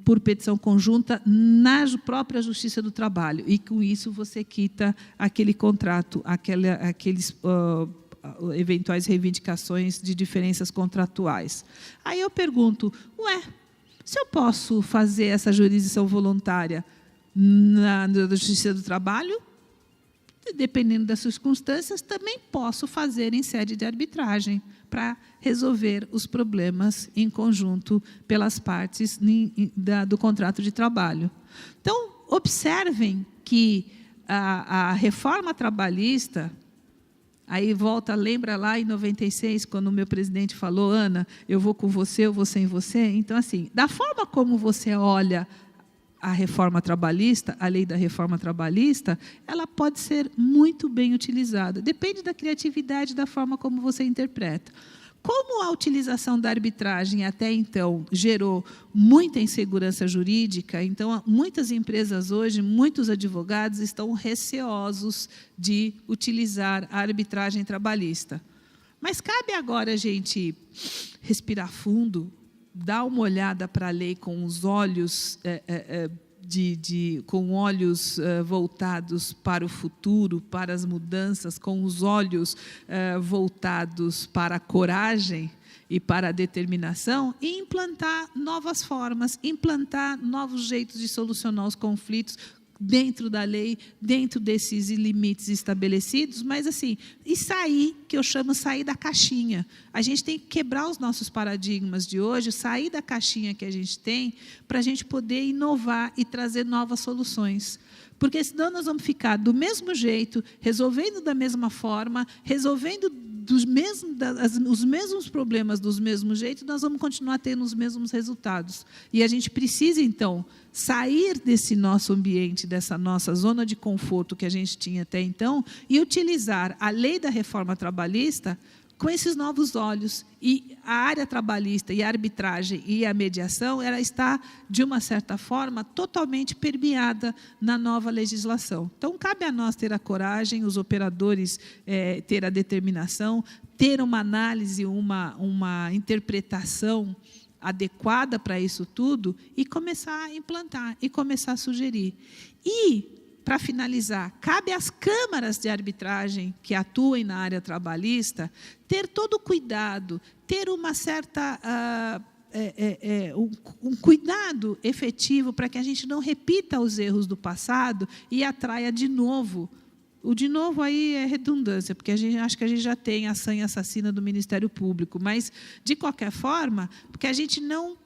por petição conjunta na própria Justiça do Trabalho. E, com isso, você quita aquele contrato, aqueles eventuais reivindicações de diferenças contratuais. Aí eu pergunto, se eu posso fazer essa jurisdição voluntária na Justiça do Trabalho, dependendo das circunstâncias, também posso fazer em sede de arbitragem para resolver os problemas em conjunto pelas partes do contrato de trabalho. Então, observem que a reforma trabalhista, aí lembra lá em 96, quando o meu presidente falou, Ana, eu vou com você, eu vou sem você. Então, assim, da forma como você olha a reforma trabalhista, a lei da reforma trabalhista, ela pode ser muito bem utilizada. Depende da criatividade, da forma como você interpreta. Como a utilização da arbitragem até então gerou muita insegurança jurídica, então muitas empresas hoje, muitos advogados estão receosos de utilizar a arbitragem trabalhista. Mas cabe agora a gente respirar fundo, dar uma olhada para a lei com os olhos voltados para o futuro, para as mudanças, com os olhos voltados para a coragem e para a determinação, e implantar novas formas, implantar novos jeitos de solucionar os conflitos dentro da lei, dentro desses limites estabelecidos, mas assim, e sair, que eu chamo sair da caixinha. A gente tem que quebrar os nossos paradigmas de hoje, sair da caixinha que a gente tem, para a gente poder inovar e trazer novas soluções. Porque senão nós vamos ficar do mesmo jeito, resolvendo da mesma forma, resolvendo os mesmos problemas dos mesmos jeitos, nós vamos continuar tendo os mesmos resultados. E a gente precisa, então, sair desse nosso ambiente, dessa nossa zona de conforto que a gente tinha até então, e utilizar a lei da reforma trabalhista com esses novos olhos. E a área trabalhista, e a arbitragem, e a mediação, ela está, de uma certa forma, totalmente permeada na nova legislação. Então, cabe a nós ter a coragem, os operadores ter a determinação, ter uma análise, uma interpretação adequada para isso tudo, e começar a implantar, e começar a sugerir. E, para finalizar, cabe às câmaras de arbitragem que atuem na área trabalhista ter todo o cuidado, ter uma certa um cuidado efetivo para que a gente não repita os erros do passado e atraia de novo. O de novo aí é redundância, porque acho que a gente já tem a sanha assassina do Ministério Público, mas, de qualquer forma, porque a gente não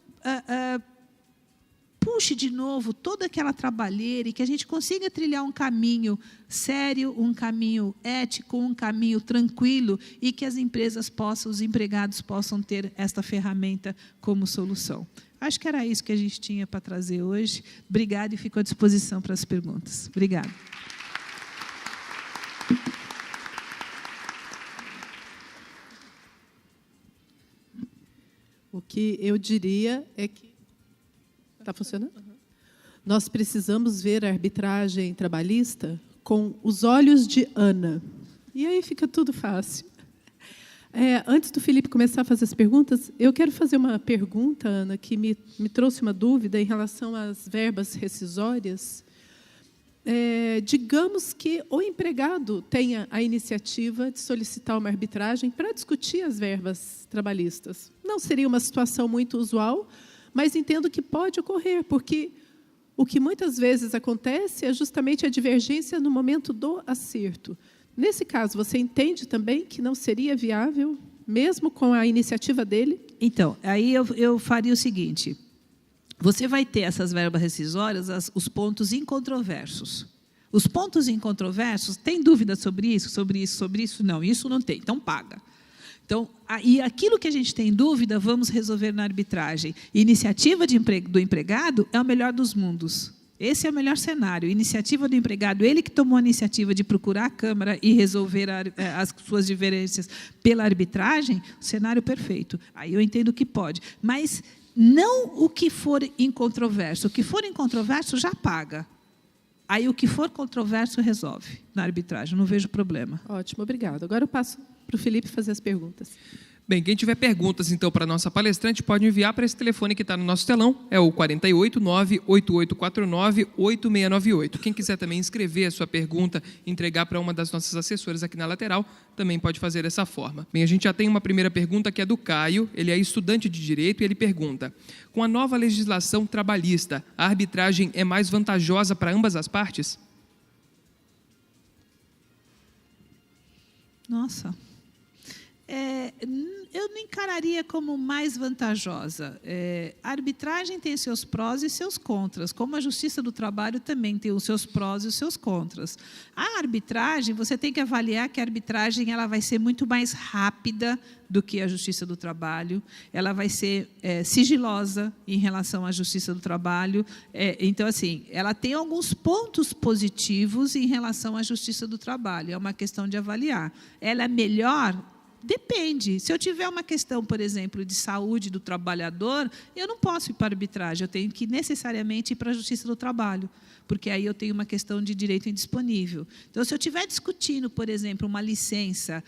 puxe de novo toda aquela trabalheira e que a gente consiga trilhar um caminho sério, um caminho ético, um caminho tranquilo, e que as empresas os empregados possam ter esta ferramenta como solução. Acho que era isso que a gente tinha para trazer hoje. Obrigada, e fico à disposição para as perguntas. Obrigada. O que eu diria é que... Está funcionando? Uhum. Nós precisamos ver a arbitragem trabalhista com os olhos de Ana. E aí fica tudo fácil. Antes do Felipe começar a fazer as perguntas, eu quero fazer uma pergunta, Ana, que me trouxe uma dúvida em relação às verbas rescisórias. digamos que o empregado tenha a iniciativa de solicitar uma arbitragem para discutir as verbas trabalhistas. Não seria uma situação muito usual, mas entendo que pode ocorrer, porque o que muitas vezes acontece é justamente a divergência no momento do acerto. Nesse caso, você entende também que não seria viável, mesmo com a iniciativa dele? Então, aí eu faria o seguinte: você vai ter essas verbas rescisórias, os pontos incontroversos. Os pontos incontroversos, tem dúvida sobre isso, sobre isso, sobre isso? Não, isso não tem, então paga. Então, e aquilo que a gente tem dúvida, vamos resolver na arbitragem. Iniciativa do empregado é o melhor dos mundos. Esse é o melhor cenário. Iniciativa do empregado, ele que tomou a iniciativa de procurar a Câmara e resolver as suas divergências pela arbitragem, cenário perfeito. Aí eu entendo que pode. Mas não o que for incontroverso. O que for incontroverso já paga. Aí o que for controverso resolve na arbitragem. Não vejo problema. Ótimo, obrigado. Agora eu passo para o Felipe fazer as perguntas. Bem, quem tiver perguntas, então, para a nossa palestrante, pode enviar para esse telefone que está no nosso telão, é o 489-8849-8698. Quem quiser também escrever a sua pergunta, entregar para uma das nossas assessoras aqui na lateral, também pode fazer dessa forma. Bem, a gente já tem uma primeira pergunta que é do Caio, ele é estudante de Direito e ele pergunta: com a nova legislação trabalhista, a arbitragem é mais vantajosa para ambas as partes? Nossa... eu não encararia como mais vantajosa. A arbitragem tem seus prós e seus contras, como a Justiça do Trabalho também tem os seus prós e os seus contras. A arbitragem, você tem que avaliar que a arbitragem ela vai ser muito mais rápida do que a Justiça do Trabalho, ela vai ser sigilosa em relação à Justiça do Trabalho. Então, assim, ela tem alguns pontos positivos em relação à Justiça do Trabalho, é uma questão de avaliar. Ela é melhor? Depende. Se eu tiver uma questão, por exemplo, de saúde do trabalhador, eu não posso ir para a arbitragem, eu tenho que necessariamente ir para a Justiça do Trabalho, porque aí eu tenho uma questão de direito indisponível. Então, se eu estiver discutindo, por exemplo, uma licença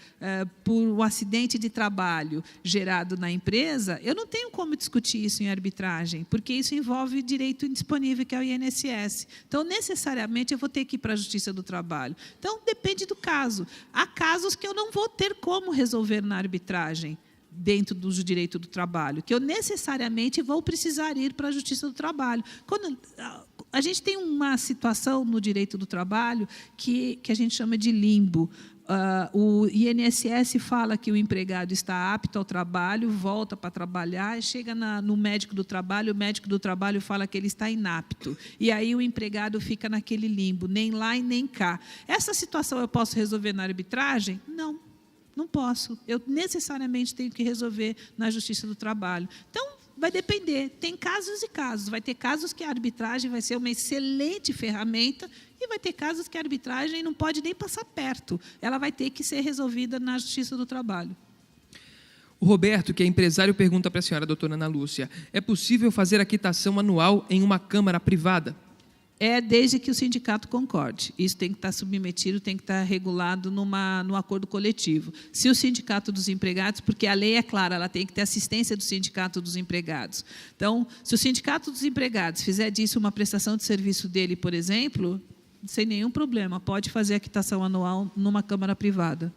por um acidente de trabalho gerado na empresa, eu não tenho como discutir isso em arbitragem, porque isso envolve direito indisponível, que é o INSS. Então, necessariamente, eu vou ter que ir para a Justiça do Trabalho. Então, depende do caso. Há casos que eu não vou ter como resolver na arbitragem, dentro do direito do trabalho, que eu necessariamente vou precisar ir para a Justiça do Trabalho. Quando a gente tem uma situação no direito do trabalho que a gente chama de limbo. O INSS fala que o empregado está apto ao trabalho, volta para trabalhar, chega no médico do trabalho, o médico do trabalho fala que ele está inapto. E aí o empregado fica naquele limbo, nem lá e nem cá. Essa situação eu posso resolver na arbitragem? Não. Não posso. Eu necessariamente tenho que resolver na Justiça do Trabalho. Então, vai depender. Tem casos e casos. Vai ter casos que a arbitragem vai ser uma excelente ferramenta e vai ter casos que a arbitragem não pode nem passar perto. Ela vai ter que ser resolvida na Justiça do Trabalho. O Roberto, que é empresário, pergunta para a senhora, doutora Ana Lúcia: é possível fazer a quitação anual em uma câmara privada? Desde que o sindicato concorde. Isso tem que estar submetido, tem que estar regulado no acordo coletivo. Se o sindicato dos empregados, porque a lei é clara, ela tem que ter assistência do sindicato dos empregados. Então, se o sindicato dos empregados fizer disso uma prestação de serviço dele, por exemplo, sem nenhum problema, pode fazer a quitação anual numa câmara privada.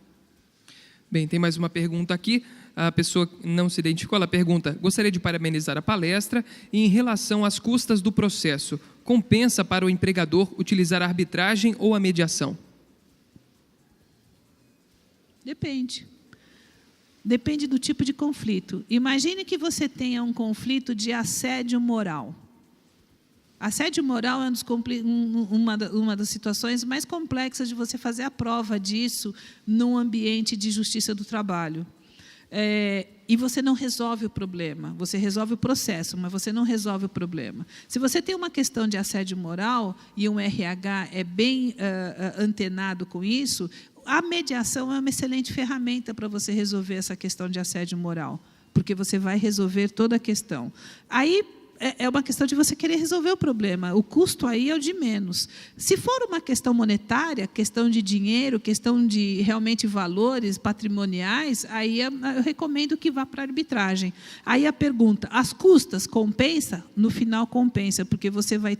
Bem, tem mais uma pergunta aqui. A pessoa não se identificou, ela pergunta: gostaria de parabenizar a palestra e, em relação às custas do processo, compensa para o empregador utilizar a arbitragem ou a mediação? Depende. Depende do tipo de conflito. Imagine que você tenha um conflito de assédio moral. Assédio moral é uma das situações mais complexas de você fazer a prova disso num ambiente de justiça do trabalho. E você não resolve o problema, você resolve o processo, mas você não resolve o problema. Se você tem uma questão de assédio moral e um RH é bem antenado com isso, a mediação é uma excelente ferramenta para você resolver essa questão de assédio moral, porque você vai resolver toda a questão. Aí, é uma questão de você querer resolver o problema. O custo aí é o de menos. Se for uma questão monetária, questão de dinheiro, questão de realmente valores patrimoniais, aí eu recomendo que vá para a arbitragem. Aí a pergunta, as custas compensa? No final compensa, porque você vai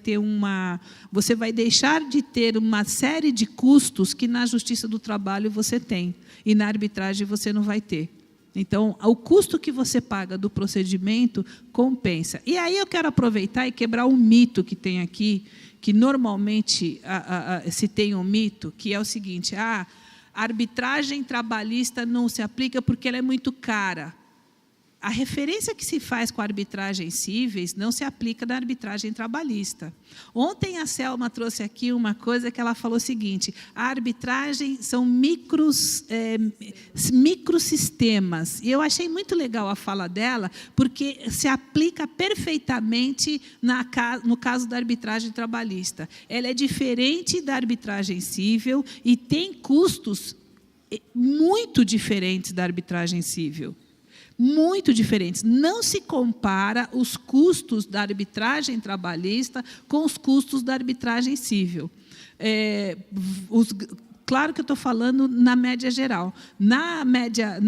deixar de ter uma série de custos que na Justiça do Trabalho você tem, e na arbitragem você não vai ter. Então, o custo que você paga do procedimento compensa. E aí eu quero aproveitar e quebrar um mito que tem aqui, que normalmente se tem um mito, que é o seguinte: a arbitragem trabalhista não se aplica porque ela é muito cara. A referência que se faz com a arbitragem cíveis não se aplica na arbitragem trabalhista. Ontem a Selma trouxe aqui uma coisa que ela falou o seguinte: a arbitragem são microsistemas. E eu achei muito legal a fala dela, porque se aplica perfeitamente no caso da arbitragem trabalhista. Ela é diferente da arbitragem cível e tem custos muito diferentes da arbitragem cível. Muito diferentes. Não se compara os custos da arbitragem trabalhista com os custos da arbitragem cível. Claro que eu estou falando na média geral. Na média,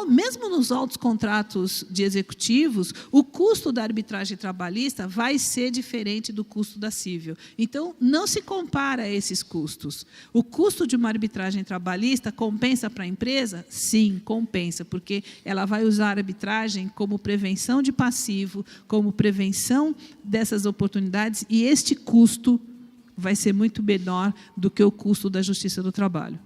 mesmo nos altos contratos de executivos, o custo da arbitragem trabalhista vai ser diferente do custo da cível. Então, não se compara esses custos. O custo de uma arbitragem trabalhista compensa para a empresa? Sim, compensa, porque ela vai usar a arbitragem como prevenção de passivo, como prevenção dessas oportunidades, e este custo vai ser muito menor do que o custo da Justiça do Trabalho.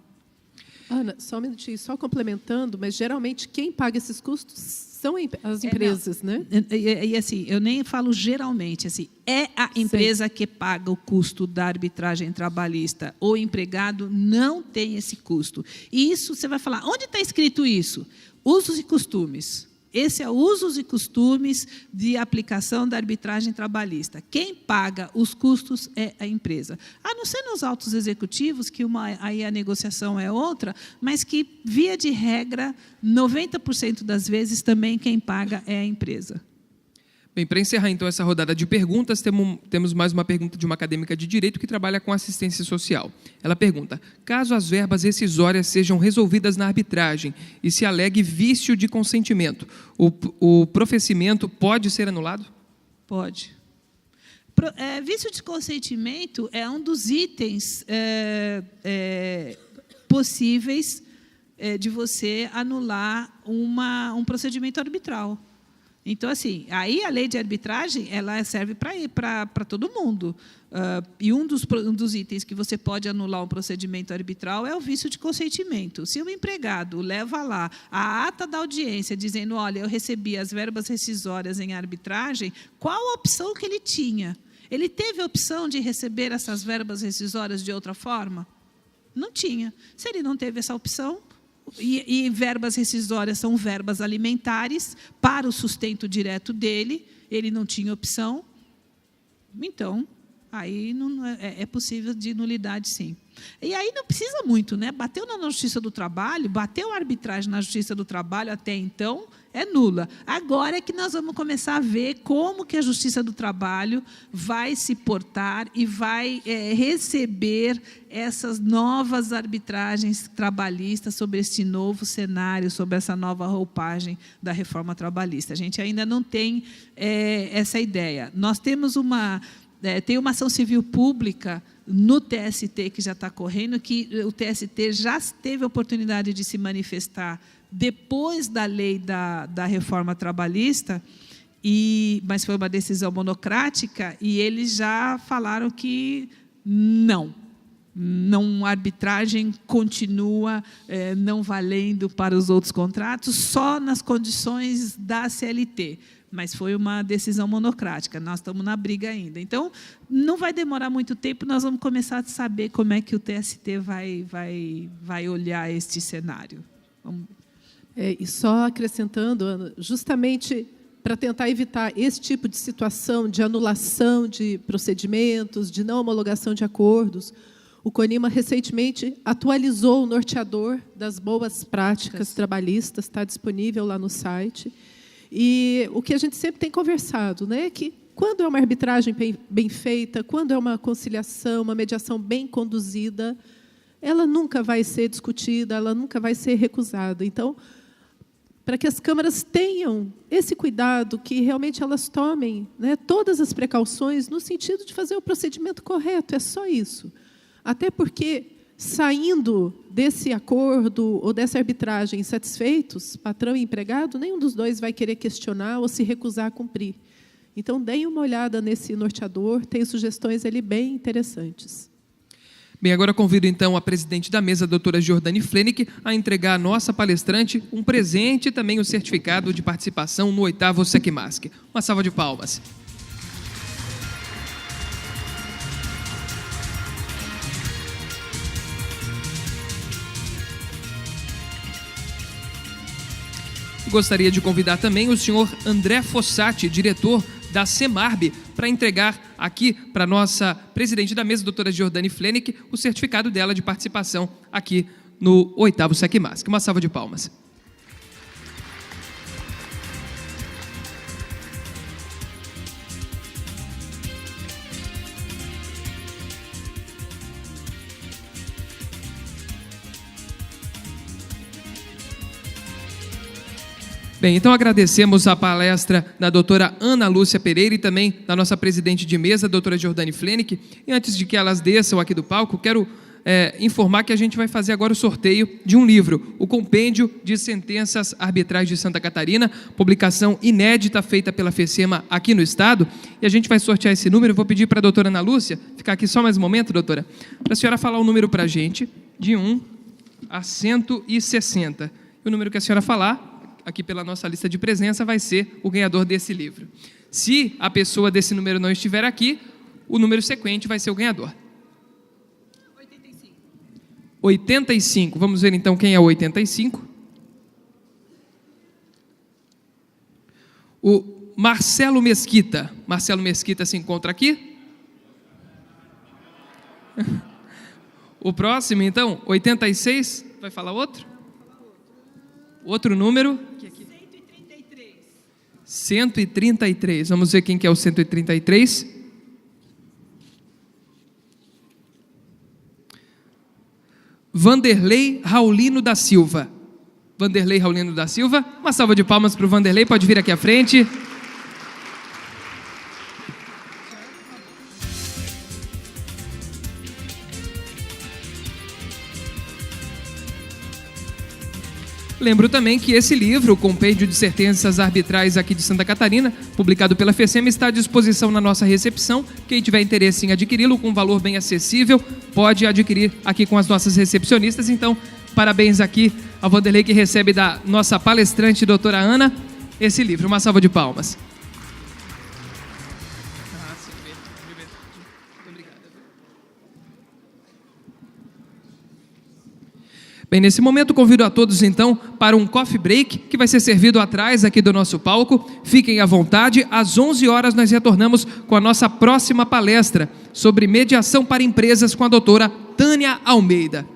Ana, só um minutinho, só complementando, mas geralmente quem paga esses custos são as empresas, né? E assim, eu nem falo geralmente, assim, é a empresa que paga o custo da arbitragem trabalhista. O empregado não tem esse custo. E isso, você vai falar, onde está escrito isso? Usos e costumes. Esse é usos e costumes de aplicação da arbitragem trabalhista. Quem paga os custos é a empresa. A não ser nos autos executivos, que aí a negociação é outra, mas que, via de regra, 90% das vezes também quem paga é a empresa. Bem, para encerrar então essa rodada de perguntas, temos mais uma pergunta de uma acadêmica de Direito que trabalha com assistência social. Ela pergunta: caso as verbas rescisórias sejam resolvidas na arbitragem e se alegue vício de consentimento, o proferimento pode ser anulado? Pode. Vício de consentimento é um dos itens possíveis de você anular um procedimento arbitral. Então, assim, aí a lei de arbitragem ela serve para todo mundo. E um dos itens que você pode anular um procedimento arbitral é o vício de consentimento. Se o empregado leva lá a ata da audiência dizendo, olha, eu recebi as verbas rescisórias em arbitragem, qual a opção que ele tinha? Ele teve a opção de receber essas verbas rescisórias de outra forma? Não tinha. Se ele não teve essa opção, e verbas rescisórias são verbas alimentares para o sustento direto dele, ele não tinha opção, então, aí não é possível de nulidade, sim. E aí não precisa muito, né? Bateu na Justiça do Trabalho, bateu a arbitragem na Justiça do Trabalho até então, é nula. Agora é que nós vamos começar a ver como que a Justiça do Trabalho vai se portar e vai receber essas novas arbitragens trabalhistas sobre este novo cenário, sobre essa nova roupagem da reforma trabalhista. A gente ainda não tem essa ideia. Nós temos tem uma ação civil pública no TST que já está correndo, que o TST já teve a oportunidade de se manifestar depois da lei da reforma trabalhista, mas foi uma decisão monocrática, e eles já falaram que não, a arbitragem continua não valendo para os outros contratos, só nas condições da CLT. Mas foi uma decisão monocrática, nós estamos na briga ainda. Então, não vai demorar muito tempo, nós vamos começar a saber como é que o TST vai olhar este cenário. E só acrescentando, Ana, justamente para tentar evitar esse tipo de situação de anulação de procedimentos, de não homologação de acordos, o CONIMA recentemente atualizou o norteador das boas práticas trabalhistas, está disponível lá no site. E o que a gente sempre tem conversado, né, é que quando é uma arbitragem bem feita, quando é uma conciliação, uma mediação bem conduzida, ela nunca vai ser discutida, ela nunca vai ser recusada. Então, para que as câmaras tenham esse cuidado, que realmente elas tomem, né, todas as precauções no sentido de fazer o procedimento correto, é só isso. Até porque, saindo desse acordo ou dessa arbitragem insatisfeitos, patrão e empregado, nenhum dos dois vai querer questionar ou se recusar a cumprir. Então, deem uma olhada nesse norteador, tem sugestões ali bem interessantes. Bem, agora convido então a presidente da mesa, a doutora Jordane Flenick, a entregar à nossa palestrante um presente e também o certificado de participação no 8º SECMASC. Uma salva de palmas. Gostaria de convidar também o senhor André Fossati, diretor da Semarb, para entregar aqui para a nossa presidente da mesa, doutora Jordane Flenick, o certificado dela de participação aqui no 8º SECMASC. Uma salva de palmas. Bem, então agradecemos a palestra da doutora Ana Lúcia Pereira e também da nossa presidente de mesa, a doutora Jordane Flenick. E antes de que elas desçam aqui do palco, quero informar que a gente vai fazer agora o sorteio de um livro, o Compêndio de Sentenças Arbitrais de Santa Catarina, publicação inédita feita pela FECEMA aqui no Estado. E a gente vai sortear esse número. Eu vou pedir para a doutora Ana Lúcia ficar aqui só mais um momento, doutora, para a senhora falar o número para a gente, de 1 a 160. E o número que a senhora falar, aqui pela nossa lista de presença, vai ser o ganhador desse livro. Se a pessoa desse número não estiver aqui, o número sequente vai ser o ganhador. 85. 85. Vamos ver então quem é o 85. O Marcelo Mesquita. Marcelo Mesquita se encontra aqui. O próximo, então, 86. Vai falar outro? Outro número? 133. 133. Vamos ver quem que é o 133. Vanderlei Raulino da Silva. Vanderlei Raulino da Silva. Uma salva de palmas para o Vanderlei. Pode vir aqui à frente. Lembro também que esse livro, o Compêndio de Sentenças Arbitrais aqui de Santa Catarina, publicado pela FECEMA, está à disposição na nossa recepção. Quem tiver interesse em adquiri-lo com um valor bem acessível, pode adquirir aqui com as nossas recepcionistas. Então, parabéns aqui ao Vanderlei, que recebe da nossa palestrante, doutora Ana, esse livro. Uma salva de palmas. Bem, nesse momento convido a todos então para um coffee break que vai ser servido atrás aqui do nosso palco. Fiquem à vontade. Às 11 horas nós retornamos com a nossa próxima palestra sobre mediação para empresas com a doutora Tânia Almeida.